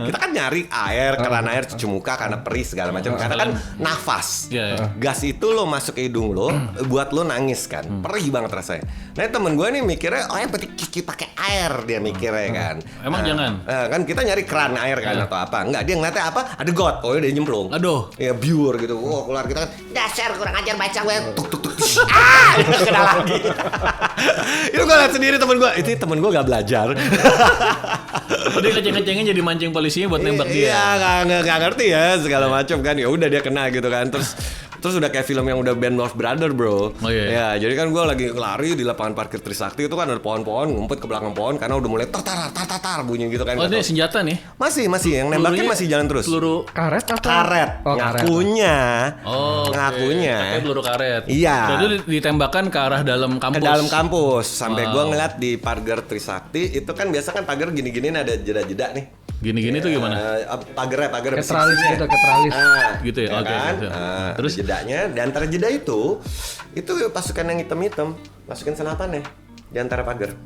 Speaker 3: Kita kan nyari air, keran air cuci muka karena perih segala macam. Karena kan nafas.
Speaker 2: Iya.
Speaker 3: Gas itu lo masuk ke hidung lo buat lo nangis kan. Perih banget rasanya. Nah temen gua nih mikirnya yang penting cuci pakai air dia mikirnya kan.
Speaker 2: Emang jangan?
Speaker 3: Kan kita nyari keran air kan atau apa. Enggak, dia ngeliatnya apa? Ada got. Oh, dia nyemplung.
Speaker 2: Aduh.
Speaker 3: Ya biur gitu. Wah, keluar kita kan dasar kurang ajar baca gue. Tuk. Kena lagi. Itu gue liat sendiri temen gue. Itu temen gue gak belajar.
Speaker 2: Oh, dia ngeceng-ngecengin jadi mancing polisinya buat nembak dia.
Speaker 3: Iya, gak ngerti ya segala macam kan. Ya udah dia kena gitu kan. Terus Terus udah kayak film yang udah Band of Brothers, bro.
Speaker 2: Oh, iya.
Speaker 3: Ya, jadi kan gue lagi lari di lapangan parkir Trisakti itu kan ada pohon-pohon, ngumpet ke belakang pohon karena udah mulai tar bunyi gitu kan.
Speaker 2: Oh, ini senjata nih.
Speaker 3: Masih yang nembakin
Speaker 2: Pelurunya
Speaker 3: masih jalan terus.
Speaker 2: Peluru.
Speaker 1: Karet atau?
Speaker 3: Karet.
Speaker 1: Oh, karet.
Speaker 3: Ngakunya.
Speaker 2: Oh, oke.
Speaker 3: Ngakunya.
Speaker 2: Pakai peluru karet.
Speaker 3: Iya.
Speaker 2: Dan itu ditembakkan ke arah dalam kampus.
Speaker 3: Ke dalam kampus. Sampai
Speaker 2: Wow.
Speaker 3: gue ngeliat di pagar Trisakti itu kan biasa kan pagar gini-gini ada jeda-jeda nih.
Speaker 2: Gini-gini tuh gimana?
Speaker 3: Pagarnya
Speaker 1: Kayak teralis gitu, kayak teralis.
Speaker 2: Gitu ya? Oke,
Speaker 3: kan?
Speaker 2: gitu.
Speaker 3: Terus jedanya, di antara jeda itu pasukan yang hitam-hitam masukin senapannya di antara pagar.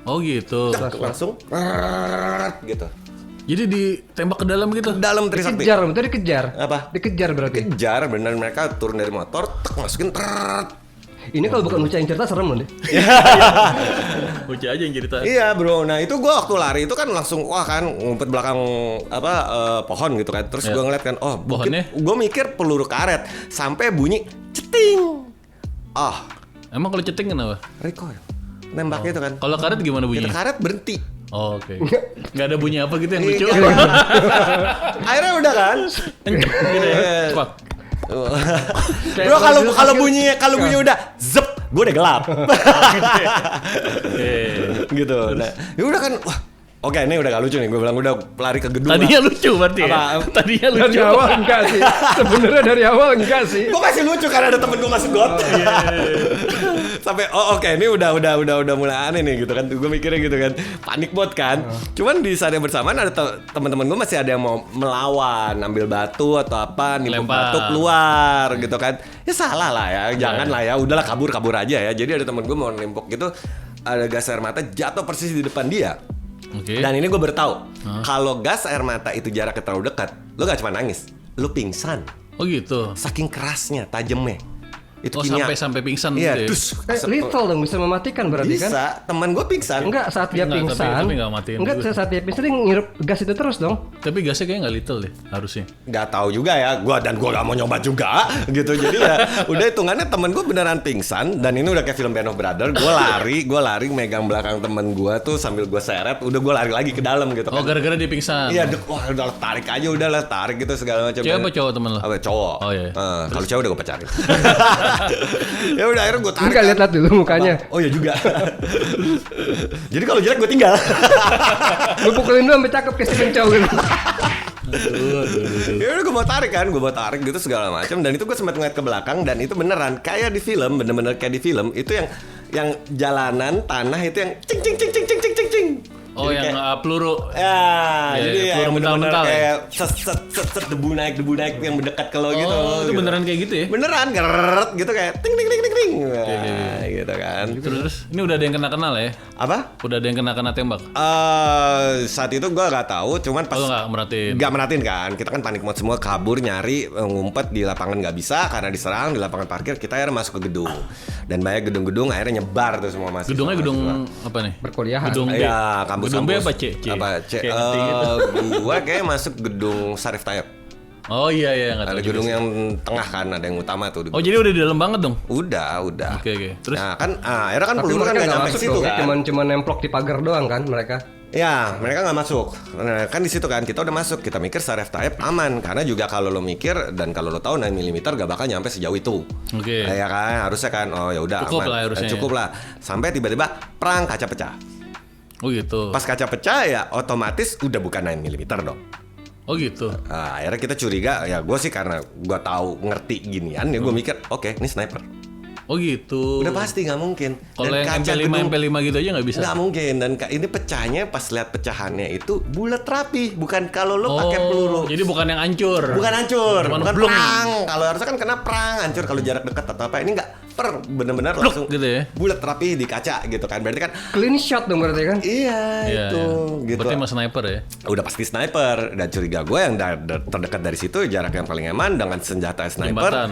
Speaker 2: Oh gitu.
Speaker 3: Cek, langsung gitu.
Speaker 2: Jadi ditembak ke dalam gitu?
Speaker 3: Dalam Trisakti.
Speaker 1: Dikejar, betul dikejar.
Speaker 3: Apa?
Speaker 1: Dikejar berarti.
Speaker 3: Kejar, benar mereka turun dari motor, masukin
Speaker 1: Ini kalau bukan Uca yang cerita serem loh deh.
Speaker 2: Uca aja yang cerita.
Speaker 3: Iya bro, nah itu gue waktu lari itu kan langsung wah kan ngumpet belakang pohon gitu kan. Terus gue ngeliat kan,
Speaker 2: Pohonnya?
Speaker 3: gue mikir peluru karet sampai bunyi ceting.
Speaker 2: Emang kalau ceting kenapa?
Speaker 3: Recoil. Nembaknya itu kan.
Speaker 2: Kalau karet gimana
Speaker 3: Kita
Speaker 2: bunyinya?
Speaker 3: karet berhenti.
Speaker 2: Oh, oke. Nggak ada bunyi apa gitu yang
Speaker 3: Iya,
Speaker 2: lucu?
Speaker 3: iya. Akhirnya udah kan.
Speaker 2: Gitu ya. Cepat.
Speaker 3: Bro kalau bunyi udah zep, gue udah gelap. Gitu. Nah, ya udah kan. Wah, oke ini udah gak lucu nih. Gue bilang udah lari ke gedung.
Speaker 2: Tadinya lucu berarti ya?
Speaker 3: Apa?
Speaker 2: Tadinya
Speaker 1: Dari
Speaker 2: lucu.
Speaker 1: awal enggak sih. Sebenarnya dari awal enggak sih.
Speaker 3: Gue kasih lucu karena ada temen gue masuk got. Sampai oke ini udah mulai aneh nih gitu kan. Gue mikirnya gitu kan. Panik banget kan. Cuman di saat yang bersamaan ada teman-teman gue masih ada yang mau melawan, ambil batu atau apa, nimpuk
Speaker 2: Lempar.
Speaker 3: batu keluar gitu kan. Ya salah lah ya. Jangan lah ya. Udahlah kabur aja ya. Jadi ada temen gue mau nimpuk gitu, ada gas air mata jatuh persis di depan dia.
Speaker 2: Oke.
Speaker 3: Dan ini gue baru tahu kalau gas air mata itu jaraknya terlalu dekat, lo gak cuma nangis, lo pingsan.
Speaker 2: Oh gitu.
Speaker 3: Saking kerasnya, tajamnya. Itu
Speaker 2: Oh
Speaker 3: kimia.
Speaker 2: sampai pingsan
Speaker 3: Iya,
Speaker 2: gitu ya?
Speaker 3: dus.
Speaker 1: Lethal dong, bisa mematikan berarti kan?
Speaker 3: Bisa. Teman gue pingsan.
Speaker 1: Enggak, saat dia
Speaker 2: Enggak,
Speaker 1: pingsan.
Speaker 2: tapi enggak matiin
Speaker 1: Enggak,
Speaker 2: juga.
Speaker 1: saat dia pingsan dia ngirup gas itu terus dong.
Speaker 2: Tapi gasnya kayaknya nggak little deh harusnya.
Speaker 3: Gak tahu juga ya, gue gak mau nyoba juga, gitu. Jadi ya, udah hitungannya temen gue beneran pingsan dan ini udah kayak film Band of Brothers. Gue lari megang belakang temen gue tuh sambil gue seret, udah gue lari lagi ke dalam gitu
Speaker 2: Oh
Speaker 3: kan.
Speaker 2: gara-gara dia pingsan.
Speaker 3: Iya, wah udah tarik aja udahlah tarik gitu segala macam.
Speaker 2: Cewek apa cowok temen lo?
Speaker 3: Apa cowok?
Speaker 2: Oh, iya.
Speaker 3: Kalau cewek udah gue pacarin. Ya udah akhirnya gue tarik.
Speaker 1: Enggak lihat dulu mukanya.
Speaker 3: Oh iya juga. Jadi kalau jelek gue tinggal.
Speaker 1: Gue pukulin dulu sampai cakep kayak Stephen Chow gitu.
Speaker 3: Ya udah gue mau tarik gitu segala macam dan itu gue sempat ngeliat ke belakang dan itu beneran kayak di film, bener-bener kayak di film itu yang jalanan tanah itu yang cing cing cing cing cing cing cing cing.
Speaker 2: Oh
Speaker 3: Jadi
Speaker 2: yang
Speaker 3: kayak-
Speaker 2: peluru.
Speaker 3: Ya,
Speaker 2: Ya,
Speaker 3: jadi
Speaker 2: peluru
Speaker 3: yang bener-bener
Speaker 2: mental-mental ya?
Speaker 3: kayak set debu naik yang mendekat ke lo gitu.
Speaker 2: Oh itu
Speaker 3: gitu.
Speaker 2: beneran kayak gitu ya?
Speaker 3: Beneran geret gitu kayak ting ting ting ting ting. Wah, gitu kan.
Speaker 2: Terus ini udah ada yang kena kenal ya?
Speaker 3: Apa?
Speaker 2: Udah ada yang kena tembak?
Speaker 3: Saat itu gue nggak tahu, cuman pas
Speaker 2: Oh nggak merhatiin.
Speaker 3: nggak merhatiin kan, kita kan panik mode semua, kabur nyari, ngumpet di lapangan nggak bisa karena diserang di lapangan parkir, kita akhirnya masuk ke gedung dan banyak gedung-gedung akhirnya nyebar tuh semua mahasiswa.
Speaker 2: Gedungnya gedung apa nih?
Speaker 1: Perkuliahan.
Speaker 2: Gedung B.
Speaker 3: Ya, kampus.
Speaker 2: Gedung B apa C?
Speaker 3: Apa C?
Speaker 2: Kayak ngerti gitu.
Speaker 3: Gua kayak masuk gedung Sarif Tayeb.
Speaker 2: Oh iya nggak tahu
Speaker 3: Ada
Speaker 2: juga
Speaker 3: gedung
Speaker 2: sih.
Speaker 3: yang tengah kan, ada yang utama tuh.
Speaker 2: Oh jadi udah di dalam banget dong?
Speaker 3: Udah.
Speaker 2: Oke. Terus?
Speaker 3: Nah kan, akhirnya kan
Speaker 1: Tapi
Speaker 3: peluru kan
Speaker 1: mereka
Speaker 3: nggak
Speaker 1: nggak
Speaker 3: nyampe
Speaker 1: masuk
Speaker 3: situ
Speaker 1: dong,
Speaker 3: kan.
Speaker 1: cuman nemplok di pagar doang kan mereka.
Speaker 3: Ya, mereka nggak masuk. Nah, kan di situ kan kita udah masuk. Kita mikir Sarif Tayeb aman karena juga kalau lo mikir dan kalau lo tahu 9 mm gak bakal nyampe sejauh itu.
Speaker 2: Oke.
Speaker 3: Nah, ya kan, harusnya kan. Oh ya udah
Speaker 2: Cukup
Speaker 3: aman.
Speaker 2: lah harusnya.
Speaker 3: Cukup lah. Sampai tiba-tiba perang kaca pecah.
Speaker 2: Oh gitu.
Speaker 3: Pas kaca pecah ya otomatis udah bukan 9 mm dong.
Speaker 2: Oh gitu.
Speaker 3: Nah, akhirnya kita curiga, ya gue sih karena gue tahu ngerti ginian ya gue mikir, oke, ini sniper.
Speaker 2: Oh gitu.
Speaker 3: Udah pasti nggak mungkin.
Speaker 2: Kalau
Speaker 3: Dan
Speaker 2: yang
Speaker 3: kaca
Speaker 2: MP5
Speaker 3: gedung-
Speaker 2: MP5 gitu aja nggak bisa.
Speaker 3: Nggak mungkin dan ini pecahnya pas lihat pecahannya itu bulat rapi, bukan kalau lo
Speaker 2: Oh,
Speaker 3: pakai peluru.
Speaker 2: jadi bukan yang hancur.
Speaker 3: Bukan hancur,
Speaker 2: Cuman
Speaker 3: bukan
Speaker 2: blung.
Speaker 3: perang. Kalau harusnya kan kena perang, hancur kalau jarak dekat atau apa. Ini nggak bener-bener
Speaker 2: Bluk
Speaker 3: langsung
Speaker 2: gitu ya.
Speaker 3: bulat rapi di kaca gitu kan. Berarti kan
Speaker 1: Clean shot dong berarti kan?
Speaker 3: iya
Speaker 2: Iya,
Speaker 3: itu
Speaker 2: iya.
Speaker 3: gitu.
Speaker 2: Berarti mas sniper ya.
Speaker 3: Udah pasti sniper dan curiga gue yang terdekat dari situ jarak yang paling aman dengan senjata sniper.
Speaker 2: Jembatan.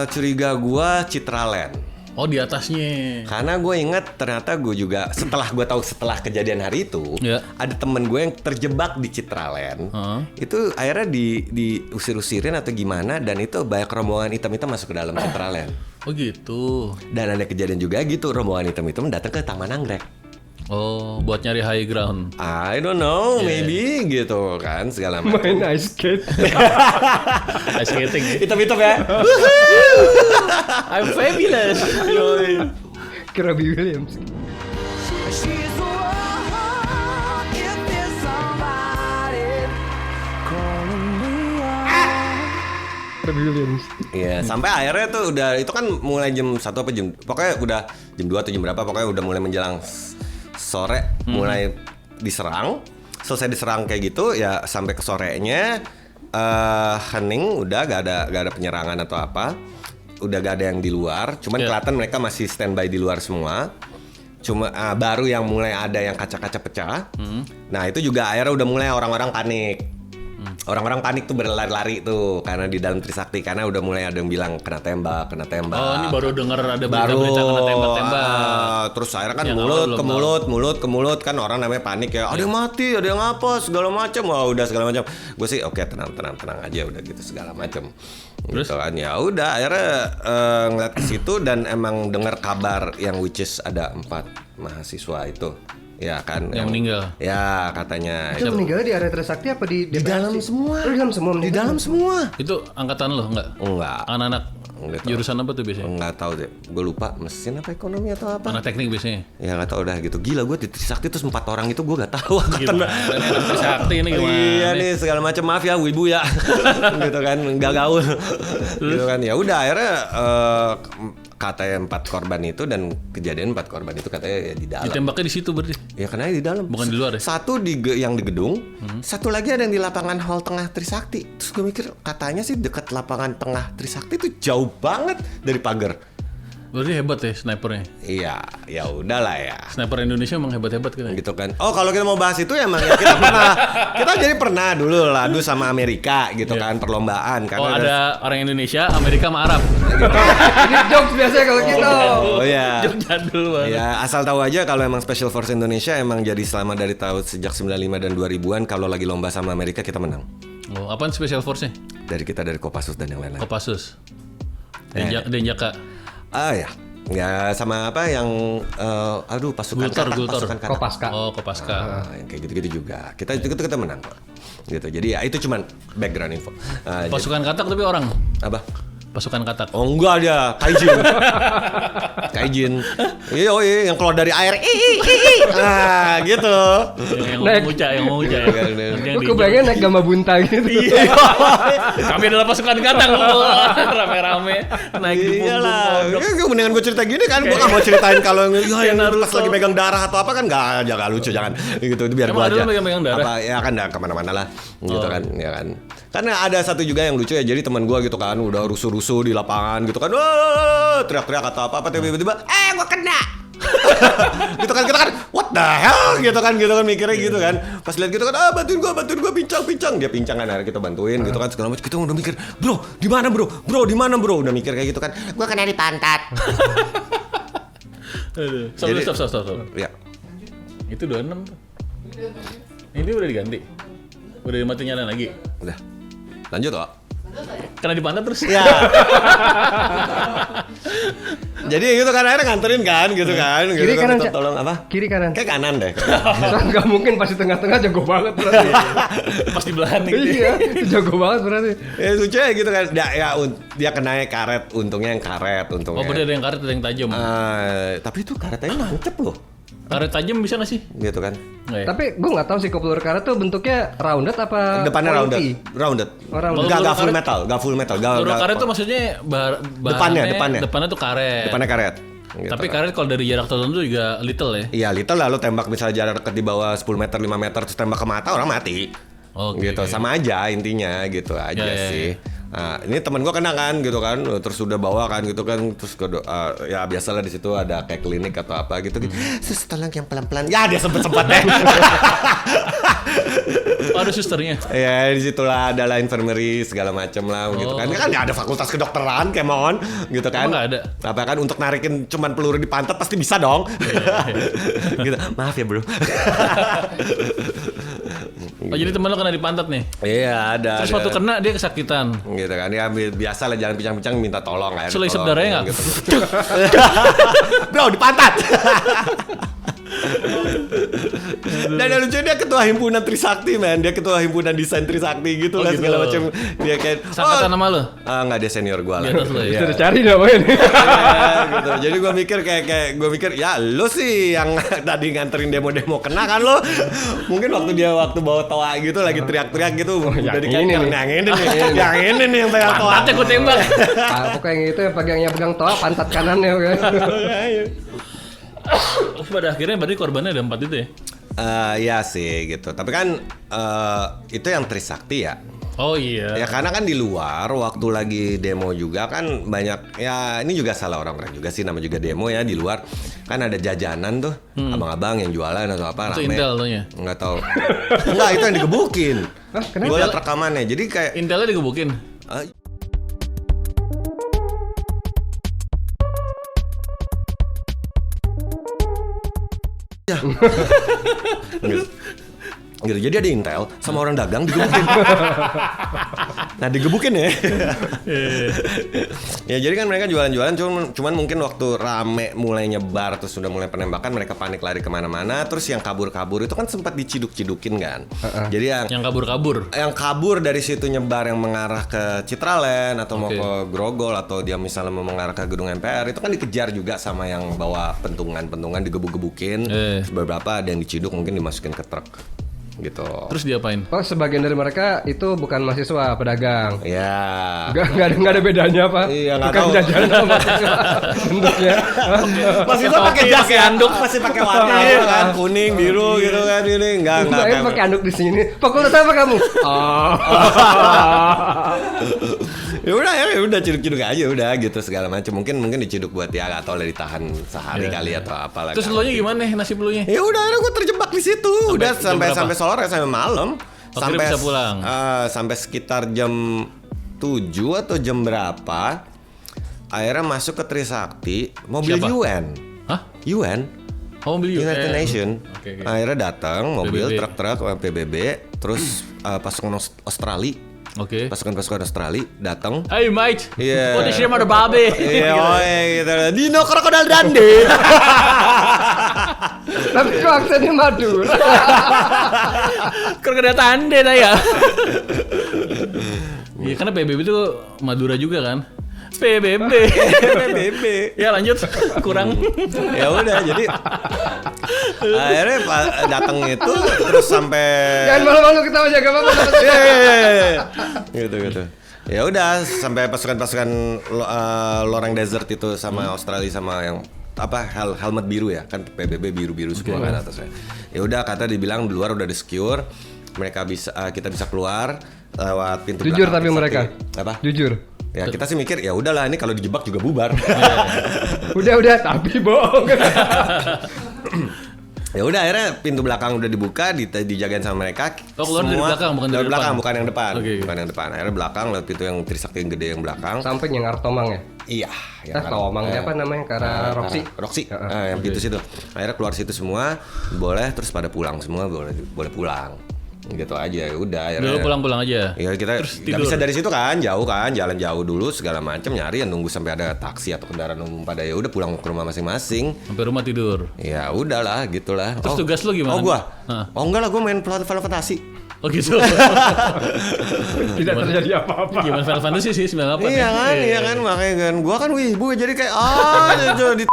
Speaker 3: Curiga gue Citraland.
Speaker 2: Oh di atasnya.
Speaker 3: Karena gue ingat ternyata gue juga setelah gue tahu setelah kejadian hari itu
Speaker 2: Ya.
Speaker 3: ada temen gue yang terjebak di Citraland. Itu akhirnya diusir-usirin atau gimana dan itu banyak rombongan hitam-hitam masuk ke dalam Citraland.
Speaker 2: Oh gitu.
Speaker 3: Dan ada kejadian juga gitu rombongan hitam-hitam datang ke Taman Anggrek.
Speaker 2: Oh, buat nyari high ground.
Speaker 3: I don't know, maybe gitu kan segala macam.
Speaker 1: Main ice skate.
Speaker 2: Ice skating ya.
Speaker 3: Hitam-hitam ya.
Speaker 2: I'm fabulous.
Speaker 1: Robbie Williams.
Speaker 4: She's the one if there's somebody calling me out.
Speaker 1: Robbie Williams.
Speaker 3: Iya, sampai akhirnya tuh udah itu kan mulai jam 1 apa jam pokoknya udah jam 2 atau jam berapa pokoknya udah mulai menjelang sore mulai diserang. Selesai diserang kayak gitu ya sampai ke sorenya hening udah gak ada penyerangan atau apa. Udah gak ada yang di luar, cuman kelihatan mereka masih standby di luar semua. Cuma baru yang mulai ada yang kaca-kaca pecah. Nah, itu juga akhirnya udah mulai orang-orang panik. Orang-orang panik tuh berlari-lari tuh karena di dalam Trisakti karena udah mulai ada yang bilang kena tembak.
Speaker 2: Oh, ini baru dengar ada berita-berita kena tembak-tembak.
Speaker 3: Terus akhirnya kan
Speaker 2: Yang
Speaker 3: mulut
Speaker 2: awal
Speaker 3: ke mulut kan orang namanya panik ya. Ada yang mati, ada yang apa segala macam. Wah, udah segala macam. Gue sih oke, tenang aja udah gitu segala macam.
Speaker 2: Terus?
Speaker 3: Gitu kan ya udah akhirnya ngeliat ke situ dan emang dengar kabar yang which is ada 4 mahasiswa itu. Ya kan
Speaker 2: Yang meninggal.
Speaker 3: Ya katanya
Speaker 1: Itu meninggalnya di area Trisakti apa di
Speaker 3: dalam semua.
Speaker 1: Oh, di dalam semua.
Speaker 3: Di dalam semua.
Speaker 2: Itu angkatan lo enggak?
Speaker 3: Enggak.
Speaker 2: Anak-anak
Speaker 3: Enggak tahu.
Speaker 2: jurusan apa tuh biasanya?
Speaker 3: Enggak tahu deh. Gue lupa mesin apa ekonomi atau apa.
Speaker 2: Anak teknik biasanya.
Speaker 3: Ya nggak tahu dah gitu. Gila gue di Trisakti terus 4 orang itu gue nggak tahu.
Speaker 2: Gimana? Ini anak Trisakti ini gimana?
Speaker 3: Iya nih segala macam maaf ya wibu ya. Gitu kan nggak gaul. Gitu kan ya udah akhirnya katanya 4 korban itu dan kejadian 4 korban itu katanya ya di dalam.
Speaker 2: Ditembaknya di situ berarti.
Speaker 3: Ya karena di dalam.
Speaker 2: Bukan di luar ya?
Speaker 3: Satu yang di gedung, satu lagi ada yang di lapangan hall tengah Trisakti. Terus gue mikir katanya sih dekat lapangan tengah Trisakti itu jauh banget dari pagar.
Speaker 2: Berarti hebat ya snipernya.
Speaker 3: Iya, ya udahlah ya.
Speaker 2: Sniper Indonesia emang hebat-hebat kan.
Speaker 3: Gitu kan. Oh, kalau kita mau bahas itu ya emang ya kita jadi pernah dulu ladu sama Amerika gitu kan perlombaan karena
Speaker 2: Oh, ada orang Indonesia, Amerika sama Arab.
Speaker 1: Ini jokes biasanya kalau kita.
Speaker 3: Oh ya.
Speaker 2: Jok jadul banget.
Speaker 3: Ya, asal tahu aja kalau emang Special Force Indonesia emang jadi selama dari tahun sejak 95 dan 2000-an kalau lagi lomba sama Amerika kita menang.
Speaker 2: Oh, apaan Special Force-nya?
Speaker 3: Dari kita dari Kopassus dan yang lain-lain.
Speaker 2: Kopassus.
Speaker 3: Ya.
Speaker 2: Denjaka.
Speaker 3: Ya. Ya sama apa yang pasukan
Speaker 2: Gultor,
Speaker 3: katak,
Speaker 2: Gultor.
Speaker 3: pasukan katak.
Speaker 1: Kopaska.
Speaker 2: Oh, Kopaska.
Speaker 3: Yang kayak gitu-gitu juga. Kita menang kok. Gitu. Jadi ya itu cuman background info.
Speaker 2: Pasukan katak tapi orang.
Speaker 3: Apa?
Speaker 2: Pasukan katak.
Speaker 3: Oh enggak dia, kaijin. Iya, yang keluar dari air. Nah, gitu.
Speaker 2: Yang
Speaker 1: Naik.
Speaker 2: mau nguca ya.
Speaker 1: Lu kebayangnya naik gama bunta gitu.
Speaker 2: Kami adalah pasukan katak. Rame-rame naik di
Speaker 3: Iyalah,
Speaker 2: punggung.
Speaker 3: ya, mendingan gue cerita gini kan, gue gak mau ceritain kalau yang pas lagi megang darah atau apa kan gak lucu, jangan gitu, itu biar gue
Speaker 2: Emang ada
Speaker 3: aja.
Speaker 2: lu megang darah?
Speaker 3: Apa, ya kan dah kemana-mana lah, gitu kan, ya kan. Karena ada satu juga yang lucu ya, jadi teman gue gitu kan, udah rusuh-rusuh di lapangan gitu kan, wah, teriak-teriak atau apa, tiba-tiba, gue kena. Gitu kan kita kan what the hell gitu kan mikirnya gitu kan pas lihat gitu kan bantuin gua pincang dia pincang kan akhirnya kita bantuin gitu kan segala macam kita udah mikir bro di mana bro udah mikir kayak gitu kan gua kena di pantat.
Speaker 2: Stop.
Speaker 3: Ya
Speaker 2: Itu 26 tuh. Ini udah diganti. Udah mati nyala lagi.
Speaker 3: udah lanjut Wak.
Speaker 2: Kena di pantat terus.
Speaker 3: Ya. Jadi gitu kan akhirnya nganterin kan gitu kan
Speaker 1: Kiri
Speaker 3: gitu kan,
Speaker 1: kanan,
Speaker 3: minta
Speaker 1: Cak?
Speaker 3: tolong apa
Speaker 1: Kiri kanan.
Speaker 3: kayak kanan deh.
Speaker 1: Gak mungkin pas di tengah-tengah jago banget berarti.
Speaker 2: Pas di belahan nih.
Speaker 1: Iya, jago banget berarti.
Speaker 3: Ya lucu ya gitu kan dia kenanya karet untungnya yang karet
Speaker 2: Oh,
Speaker 3: untungnya.
Speaker 2: berarti ada yang karet, ada yang tajam.
Speaker 3: Tapi itu karetnya nancep loh
Speaker 2: Karet tajam bisa nggak sih?
Speaker 3: gitu kan.
Speaker 2: Nggak ya?
Speaker 1: Tapi gue nggak tahu sih peluru karet tuh bentuknya rounded apa
Speaker 3: Depannya
Speaker 1: pointy?
Speaker 3: rounded.
Speaker 1: Oh, rounded.
Speaker 3: Enggak
Speaker 2: Peluru
Speaker 3: full
Speaker 2: karet-
Speaker 3: metal, enggak full metal.
Speaker 2: Peluru karet tuh maksudnya bahannya, depannya tuh karet.
Speaker 3: depannya karet. Gitu
Speaker 2: Tapi
Speaker 3: kan.
Speaker 2: karet kalau dari jarak tertentu juga little ya.
Speaker 3: Iya, little lah lu tembak misalnya jarak dekat di bawah 10 meter, 5 meter terus tembak ke mata orang mati.
Speaker 2: Oke,
Speaker 3: Gitu,
Speaker 2: oke.
Speaker 3: sama aja intinya gitu aja
Speaker 2: Ya.
Speaker 3: sih. Nah, ini temen gua kena kan gitu kan, terus udah bawa kan gitu kan, terus ya biasalah di situ ada kayak klinik atau apa gitu. Sus tolong yang pelan-pelan. Ya dia sempet deh.
Speaker 2: Oh, ada susternya.
Speaker 3: Ya di situlah adalah infirmary segala macam lah gitu kan. Kan ada fakultas kedokteran kemon gitu kan.
Speaker 2: Emang nggak ada?
Speaker 3: Apa kan untuk narikin cuman peluru di pantat pasti bisa dong. Gitu. Maaf ya, Bro.
Speaker 2: Oh, jadi temen lo kena di pantat nih.
Speaker 3: Iya, ada.
Speaker 2: Terus waktu kena dia kesakitan.
Speaker 3: gitu kan. Ya biasa lah jalan pincang-pincang minta tolong
Speaker 2: Terus lo isep darahnya nggak?
Speaker 3: Gitu. Bro, di pantat. Dan yang lucu dia ketua himpunan Trisakti men. Dia ketua himpunan desain Trisakti gitu lah
Speaker 2: gitu.
Speaker 3: segala macam. Dia kayak
Speaker 2: Sangkatan nama lo?
Speaker 3: enggak, dia senior gua lah.
Speaker 2: Di atas lo ya?
Speaker 3: Iya.
Speaker 1: Sudah cari dah main.
Speaker 3: Iya, gitu. Jadi gue mikir ya lu sih yang tadi nganterin demo-demo kena kan lo. Mungkin waktu bawa toa gitu lagi teriak-teriak gitu.
Speaker 1: yang
Speaker 3: Jadi
Speaker 1: ini nih.
Speaker 3: yang ini nih yang pegang toa.
Speaker 2: Pantatnya gue tembak.
Speaker 1: Pokoknya yang itu yang pegang toa pantat kanannya kan.
Speaker 2: Terus pada akhirnya berarti korbannya ada 4 itu ya?
Speaker 3: Ya sih gitu. Tapi kan itu yang Trisakti ya.
Speaker 2: Oh iya.
Speaker 3: Ya karena kan di luar waktu lagi demo juga kan banyak ya, ini juga salah orang-orang juga sih, nama juga demo ya, di luar kan ada jajanan tuh abang-abang yang jualan atau apa
Speaker 2: Itu
Speaker 3: rame.
Speaker 2: Intel lo nya?
Speaker 3: Enggak tahu. Enggak, itu yang digebukin.
Speaker 1: Hah, kenapa?
Speaker 3: Gue liat rekamannya. Jadi kayak
Speaker 2: Intelnya digebukin.
Speaker 3: gitu. Jadi ada Intel sama orang dagang digebukin. Nah digebukin ya. Ya jadi kan mereka jualan-jualan, cuman mungkin waktu rame mulai nyebar terus sudah mulai penembakan, mereka panik lari kemana-mana. Terus yang kabur-kabur itu kan sempat diciduk-cidukin kan. Jadi
Speaker 2: Yang kabur-kabur.
Speaker 3: yang kabur dari situ nyebar yang mengarah ke Citraland atau mau ke Grogol atau dia misalnya mau mengarah ke gedung MPR, itu kan dikejar juga sama yang bawa pentungan digebuk-gebukin. Beberapa ada yang diciduk, mungkin dimasukin ke truk gitu.
Speaker 2: Terus diapain?
Speaker 1: Oh, sebagian dari mereka itu bukan mahasiswa, pedagang.
Speaker 3: Ya.
Speaker 1: Nggak ada bedanya apa?
Speaker 3: Iya, nggak
Speaker 1: bukan
Speaker 3: tahu.
Speaker 1: jajanan sama mahasiswa bentuknya.
Speaker 3: Mahasiswa pakai jas
Speaker 2: pakai
Speaker 3: ya?
Speaker 2: anduk.
Speaker 3: Masih pakai warna kan, kuning, biru gitu kan ini. Enggak.
Speaker 1: Saya pakai anduk di sini. Fakultas apa kamu? Oh.
Speaker 3: Ya udah ciduk-ciduk aja udah gitu segala macam. Mungkin diciduk buat ya nggak tahu lah ditahan sehari kali atau apalah.
Speaker 2: Terus lo nya gimana nasib lo nya?
Speaker 3: Ya udah akhirnya gue terjebak di situ. Udah
Speaker 2: jam berapa?
Speaker 3: sampai sore sampai malam.
Speaker 2: Akhirnya bisa pulang.
Speaker 3: Sampai sekitar jam 7 atau jam berapa? Akhirnya masuk ke Trisakti, mobil
Speaker 2: Siapa?
Speaker 3: UN.
Speaker 2: Hah?
Speaker 3: UN
Speaker 2: Oh beli
Speaker 3: United Nation.
Speaker 2: Oke.
Speaker 3: Akhirnya datang mobil
Speaker 2: PBB.
Speaker 3: truk-truk PBB, terus pasukan Australia,
Speaker 2: Oke.
Speaker 3: pasukan Australia datang.
Speaker 2: Hey mate.
Speaker 3: Iya.
Speaker 2: Oh di sini ada babe.
Speaker 3: Iya, gitu. Dino krokodil Dundee.
Speaker 1: Tapi kok aksennya Madura?
Speaker 2: Krokodil tande ya. Iya karena PBB itu Madura juga kan. PBB.
Speaker 3: PBB.
Speaker 2: Ya lanjut. Kurang.
Speaker 3: Ya udah, jadi akhirnya datang itu terus sampai
Speaker 1: Jangan malu-malu kita aja gak apa-apa.
Speaker 3: gitu. Ya udah sampai pasukan loreng desert itu sama Australia sama yang apa helmet biru ya kan, PBB biru semua kan atasnya. Ya udah kata dibilang di luar udah di secure, kita bisa keluar lewat pintu
Speaker 1: Jujur
Speaker 3: belakang
Speaker 1: tapi
Speaker 3: Trisakti.
Speaker 1: mereka.
Speaker 3: Apa?
Speaker 1: Jujur.
Speaker 3: Ya kita sih mikir ya udahlah ini kalau dijebak juga bubar.
Speaker 1: Udah tapi bohong.
Speaker 3: Ya udah akhirnya pintu belakang udah dibuka, dijagain sama mereka.
Speaker 2: Oh, keluar dari belakang, bukan dari
Speaker 3: belakang,
Speaker 2: depan.
Speaker 3: bukan yang depan.
Speaker 2: Oke.
Speaker 3: Bukan yang depan. Akhirnya belakang lewat pintu yang Trisakti yang gede yang belakang.
Speaker 1: Sampai nyengar Tomang ya.
Speaker 3: Iya,
Speaker 1: Tomangnya apa namanya? Karena Roxy.
Speaker 3: Roxy. Yang pintu situ. Akhirnya keluar situ semua, boleh terus pada pulang semua, boleh pulang. Gitu aja, ya udah akhirnya.
Speaker 2: Dulu pulang-pulang aja.
Speaker 3: Ya kita
Speaker 2: Terus
Speaker 3: nggak
Speaker 2: tidur.
Speaker 3: bisa dari situ kan, jauh kan, jalan jauh dulu segala macam, nyari yang nunggu sampai ada taksi atau kendaraan umum pada ya udah pulang ke rumah masing-masing.
Speaker 2: Sampai rumah tidur.
Speaker 3: Ya udahlah, gitulah.
Speaker 2: Terus tugas lu gimana?
Speaker 3: Oh gua?
Speaker 2: Hah.
Speaker 3: Oh enggak lah, gua main Final Fantasy.
Speaker 2: Oh gitu.
Speaker 1: Tidak terjadi apa-apa.
Speaker 2: Gimana Final Fantasy sih 98
Speaker 3: Iya
Speaker 2: ya?
Speaker 3: kan, iya kan, makanya kan gua kan wibu jadi kayak di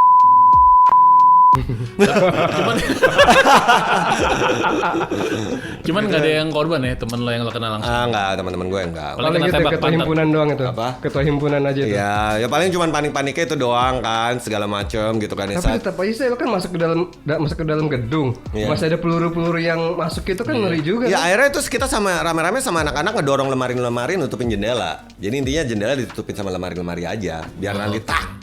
Speaker 2: Cuman nggak ada yang korban ya teman lo yang lo kenal langsung.
Speaker 3: enggak, teman-teman gue enggak.
Speaker 2: Paling
Speaker 1: Paling
Speaker 2: kena
Speaker 1: gitu
Speaker 2: tembak
Speaker 1: ketua
Speaker 2: pantat.
Speaker 1: himpunan doang itu.
Speaker 3: Apa?
Speaker 1: Ketua himpunan aja itu.
Speaker 3: Ya paling cuman panik-paniknya itu doang kan, segala macem gitu kan ya.
Speaker 1: Tapi tetap aja sih lo kan masuk ke dalam gedung.
Speaker 3: Iya.
Speaker 1: Masih ada peluru-peluru yang masuk itu kan ngeri juga.
Speaker 3: Ya
Speaker 1: kan?
Speaker 3: akhirnya terus kita sama rame-rame sama anak-anak ngedorong lemari nutupin jendela. Jadi intinya jendela ditutupin sama lemari aja biar nanti tak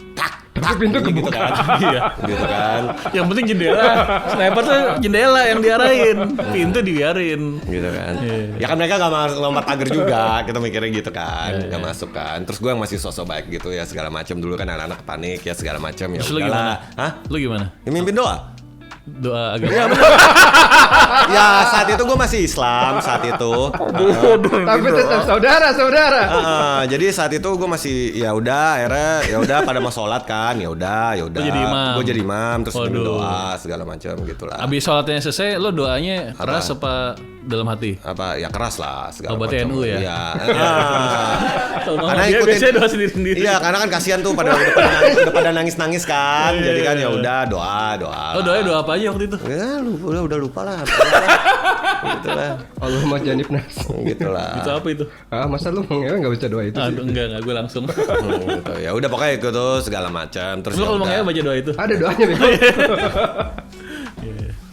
Speaker 1: Tapi pintu
Speaker 3: gitu
Speaker 1: kebuka.
Speaker 3: kan.
Speaker 2: Iya.
Speaker 3: Gitu kan.
Speaker 2: Yang penting jendela. Sniper tuh jendela yang diarahin. Pintu dibiarin.
Speaker 3: Gitu kan.
Speaker 2: Iya.
Speaker 3: Ya kan mereka gak lompat pagar juga. Kita mikirnya gitu kan. Gak masuk kan. Terus gue yang masih sosok baik gitu ya segala macam. Dulu kan anak-anak panik ya segala macam ya
Speaker 2: Terus lu
Speaker 3: udahlah.
Speaker 2: gimana?
Speaker 3: Hah?
Speaker 2: Lu gimana?
Speaker 3: Ya, mimpin doa.
Speaker 2: doa agama.
Speaker 3: Ya saat itu gue masih Islam saat itu.
Speaker 1: Tapi tetap saudara.
Speaker 3: Jadi saat itu gue masih ya udah akhirnya ya udah pada mau sholat kan ya udah
Speaker 2: Lu jadi imam.
Speaker 3: gue jadi imam terus
Speaker 2: Waduh.
Speaker 3: doa segala macam gitulah.
Speaker 2: Abis sholatnya selesai, lo doanya keras apa dalam hati?
Speaker 3: Apa ya keras lah segala
Speaker 2: Oh, berarti
Speaker 3: macam.
Speaker 2: NU ya?
Speaker 3: Iya.
Speaker 2: Kalau
Speaker 3: Karena
Speaker 2: dia
Speaker 3: ikutin-
Speaker 2: biasanya doa sendiri-sendiri.
Speaker 3: Iya karena kan kasihan tuh udah pada nangis kan. Jadi kan ya udah doa.
Speaker 2: Oh, doanya doa apa aja waktu itu?
Speaker 3: Ya udah lupa lah. Gitulah.
Speaker 1: Allahumma janibna.
Speaker 3: Gitulah.
Speaker 2: Itu apa itu?
Speaker 1: Masa lu ngewe nggak baca doa itu sih?
Speaker 2: Aduh, enggak, gue langsung.
Speaker 3: Gitu. Ya udah pokoknya itu tuh segala macam terus
Speaker 2: Lo
Speaker 3: ya
Speaker 2: kalau
Speaker 3: udah.
Speaker 2: mau baca doa itu?
Speaker 1: Ada doanya bego.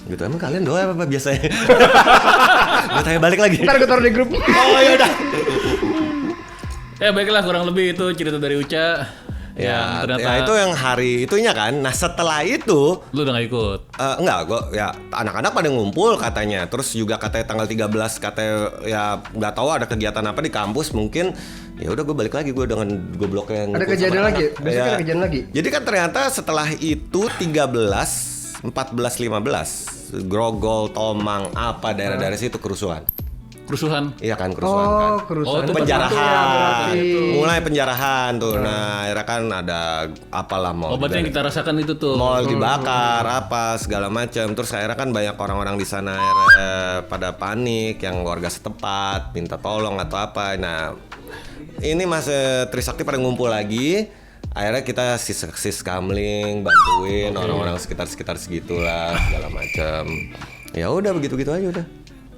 Speaker 3: Gitu emang kalian doa apa biasanya? Gue tanya balik lagi.
Speaker 1: Ntar gue taruh di grup.
Speaker 3: Oh ya udah.
Speaker 2: Ya baiklah, kurang lebih itu cerita dari Uca.
Speaker 3: Ya,
Speaker 2: Yang ternyata
Speaker 3: ya itu yang hari itunya kan. Nah setelah itu
Speaker 2: lu udah gak ikut.
Speaker 3: enggak, gue ya anak-anak pada ngumpul katanya. Terus juga katanya tanggal 13 katanya ya nggak tahu ada kegiatan apa di kampus mungkin. Ya udah gue balik lagi gue dengan goblok yang
Speaker 1: Ada
Speaker 3: ngumpul
Speaker 1: kejadian
Speaker 3: sama
Speaker 1: lagi?
Speaker 3: anak.
Speaker 1: Besok
Speaker 3: Ya.
Speaker 1: ada kejadian lagi?
Speaker 3: Jadi kan ternyata setelah itu 13, 14, 15 Grogol, Tomang, apa daerah-daerah situ kerusuhan.
Speaker 2: Kerusuhan.
Speaker 3: Iya kan kerusuhan kan.
Speaker 1: Oh, kerusuhan.
Speaker 2: Oh, itu
Speaker 3: Penjarahan.
Speaker 1: Ya, berarti.
Speaker 3: Mulai penjarahan tuh. Nah, akhirnya kan ada apalah
Speaker 2: Oh,
Speaker 3: mau
Speaker 2: berarti yang kita rasakan itu tuh.
Speaker 3: mall dibakar apa segala macam. Terus akhirnya kan banyak orang-orang di sana akhirnya pada panik yang warga setempat minta tolong atau apa. Nah, ini Mas Trisakti pada ngumpul lagi. Akhirnya kita sis kamling bantuin orang-orang sekitar segitulah segala macam. Ya udah begitu-begitu aja udah.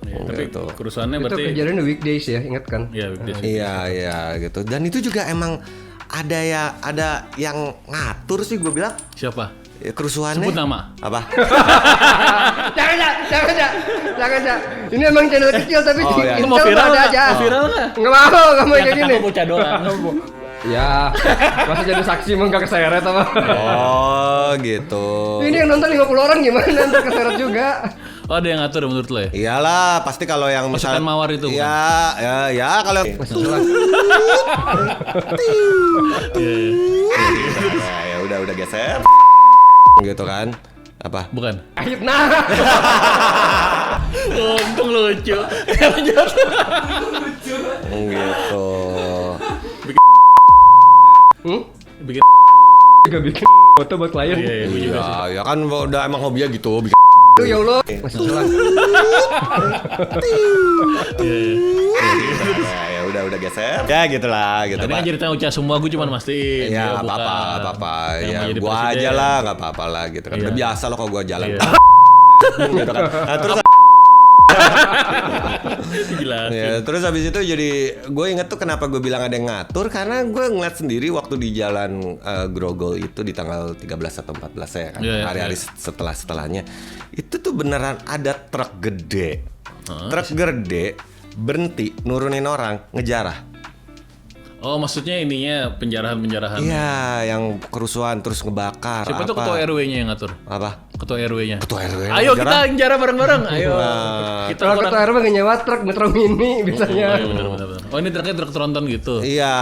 Speaker 2: Ya, tapi
Speaker 3: Gitu.
Speaker 2: kerusuhannya
Speaker 1: Itu
Speaker 2: berarti
Speaker 1: kejadian weekdays ya, ingat kan?
Speaker 2: ya weekdays.
Speaker 3: Iya gitu. Dan itu juga emang ada yang ngatur sih gue bilang.
Speaker 2: Siapa?
Speaker 3: Ya, kerusuhannya.
Speaker 2: Sebut nama.
Speaker 3: Apa?
Speaker 1: Jangan. Ini emang channel kecil tapi
Speaker 3: Oh, iya.
Speaker 1: di
Speaker 2: Lu mau
Speaker 1: Intel
Speaker 2: viral
Speaker 1: ada
Speaker 2: nggak?
Speaker 1: aja.
Speaker 2: Mau viral nggak?
Speaker 1: Nggak mau
Speaker 2: Yang
Speaker 1: kayak gini.
Speaker 2: kata Uca doang.
Speaker 1: Ya, masa jadi saksi emang gak keseret apa?
Speaker 3: Oh gitu.
Speaker 1: Ini yang nonton 50 orang gimana? Ntar keseret juga.
Speaker 2: Oh, ada yang ngatur menurut lo ya?
Speaker 3: Iyalah, pasti kalau yang
Speaker 2: Pasukan Mawar itu,
Speaker 3: Ya kalau yang ya udah geser. Gitu kan. Apa?
Speaker 2: Bukan.
Speaker 1: Aib nah.
Speaker 2: Untung lucu.
Speaker 3: Gitu.
Speaker 2: Bikin
Speaker 1: Gak bikin foto buat klien.
Speaker 2: iya, gue juga sih.
Speaker 3: Ya kan udah emang hobinya gitu.
Speaker 1: Aduh ya Allah.
Speaker 3: Ya udah geser. Ya gitulah gitu.
Speaker 2: Nah, ini kan
Speaker 3: Pak.
Speaker 2: cerita Uca semua, gue cuma mastiin.
Speaker 3: Ya
Speaker 2: dia
Speaker 3: nggak
Speaker 2: bukan
Speaker 3: apa-apa.
Speaker 2: yang
Speaker 3: Ya
Speaker 2: mau jadi
Speaker 3: gua
Speaker 2: presiden.
Speaker 3: aja lah nggak apa-apa lah gitu kan.
Speaker 2: Iya.
Speaker 3: Udah biasa loh kalau gua jalan.
Speaker 2: Iya.
Speaker 3: Gitu kan. Nah, terus
Speaker 2: Gila.
Speaker 3: ya, terus habis itu jadi gue inget tuh kenapa gue bilang ada yang ngatur karena gue ngeliat sendiri waktu di jalan Grogol itu di tanggal 13 atau 14 ya kan.
Speaker 2: Iya, iya,
Speaker 3: Hari-hari setelahnya itu tuh beneran ada truk gede. Truk gede berhenti nurunin orang ngejarah.
Speaker 2: Oh, maksudnya ininya penjarahan-penjarahan.
Speaker 3: Iya, yang kerusuhan terus ngebakar.
Speaker 2: Siapa tuh ketua RW-nya yang ngatur?
Speaker 3: Apa?
Speaker 2: Ketua RW-nya.
Speaker 3: Ketua RW.
Speaker 2: Ayo kita ngejarah bareng-bareng. Ayo. Kita
Speaker 1: Kalau
Speaker 2: kurang.
Speaker 1: ketua RW nggak nyewa truk Metro Mini
Speaker 2: Oh,
Speaker 1: biasanya.
Speaker 2: iya benar. Oh, ini truknya truk tronton gitu.
Speaker 3: Iya,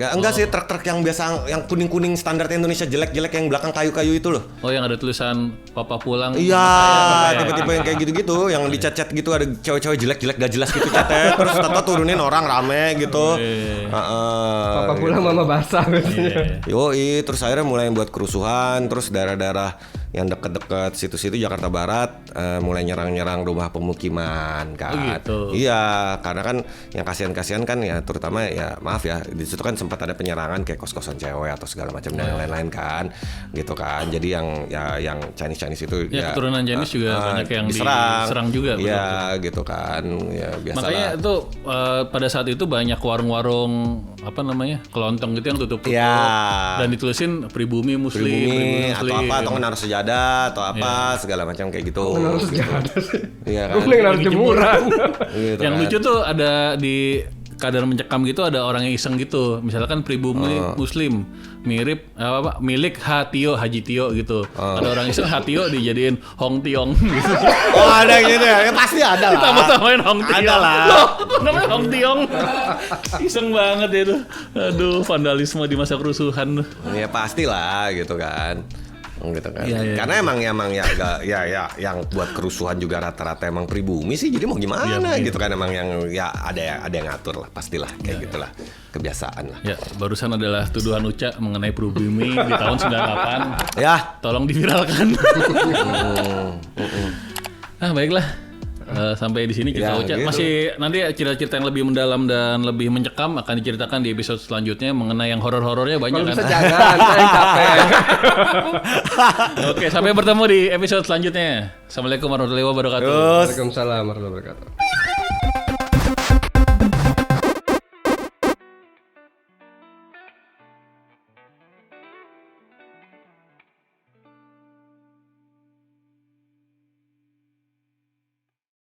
Speaker 3: enggak sih truk-truk yang biasa yang kuning-kuning standar Indonesia jelek-jelek yang belakang kayu-kayu itu loh.
Speaker 2: Oh, yang ada tulisan papa pulang.
Speaker 3: Iya, tipe-tipe yang kayak gitu-gitu, yang dicat-cat gitu ada cewek-cewek jelek-jelek gak jelas gitu catnya, terus tato turunin orang rame gitu.
Speaker 1: Papa pulang mama basah biasanya.
Speaker 3: Yoi, terus akhirnya mulai buat kerusuhan, terus daerah-daerah yang deket-deket situ-situ Jakarta Barat mulai nyerang-nyerang rumah pemukiman kan.
Speaker 2: Oh, gitu.
Speaker 3: Iya, karena kan yang kasihan-kasihan kan ya terutama ya maaf ya di situ kan sempat ada penyerangan kayak kos-kosan cewek atau segala macam dan yang lain-lain kan, gitu kan. Jadi yang Chinese itu
Speaker 2: Ya, keturunan Chinese juga banyak yang diserang juga,
Speaker 3: Iya, gitu kan. Ya biasalah.
Speaker 2: Makanya itu pada saat itu banyak warung-warung apa namanya kelontong gitu yang tutup-tutup
Speaker 3: Ya.
Speaker 2: dan ditulisin pribumi muslim,
Speaker 3: pribumi atau apa atau naruh sejadah atau apa segala macam kayak gitu.
Speaker 1: Harus ada sih.
Speaker 3: Iya
Speaker 1: Gue
Speaker 3: kan.
Speaker 1: mending harus jemuran.
Speaker 3: Gitu
Speaker 2: Yang
Speaker 3: kan.
Speaker 2: lucu tuh ada di kadar mencekam gitu ada orang yang iseng gitu. Misalkan pribumi muslim mirip apa milik Hatio Haji Tio gitu. Ada orang iseng Hatio dijadiin Hong Tiong gitu.
Speaker 3: Oh ada yang gitu ya, pasti ada lah.
Speaker 2: Ditambah-tambahin Hong Tiong.
Speaker 3: Ada lah.
Speaker 2: Loh, namanya Hong Tiong. Iseng banget itu. Aduh, vandalisme di masa kerusuhan.
Speaker 3: Ya pastilah gitu kan. gitu kan.
Speaker 2: Iya, iya.
Speaker 3: Karena emang ya yang buat kerusuhan juga rata-rata emang pribumi sih. Jadi mau gimana
Speaker 2: Iya.
Speaker 3: gitu kan, emang yang ya ada yang ngatur lah, pastilah kayak
Speaker 2: Iya.
Speaker 3: gitulah kebiasaan lah.
Speaker 2: Ya, barusan adalah tuduhan Uca mengenai pribumi di tahun 98.
Speaker 3: Ya,
Speaker 2: Tolong diviralkan. Baiklah. Sampai di sini cerita
Speaker 3: Ya,
Speaker 2: Uca.
Speaker 3: gitu.
Speaker 2: Masih nanti cerita-cerita yang lebih mendalam dan lebih mencekam akan diceritakan di episode selanjutnya mengenai yang horor-horornya banyak
Speaker 1: Kalau
Speaker 2: kan.
Speaker 1: bisa jangan, saya capek.
Speaker 2: Oke, sampai bertemu di episode selanjutnya. Assalamualaikum warahmatullahi wabarakatuh.
Speaker 3: terus
Speaker 1: Waalaikumsalam warahmatullahi wabarakatuh.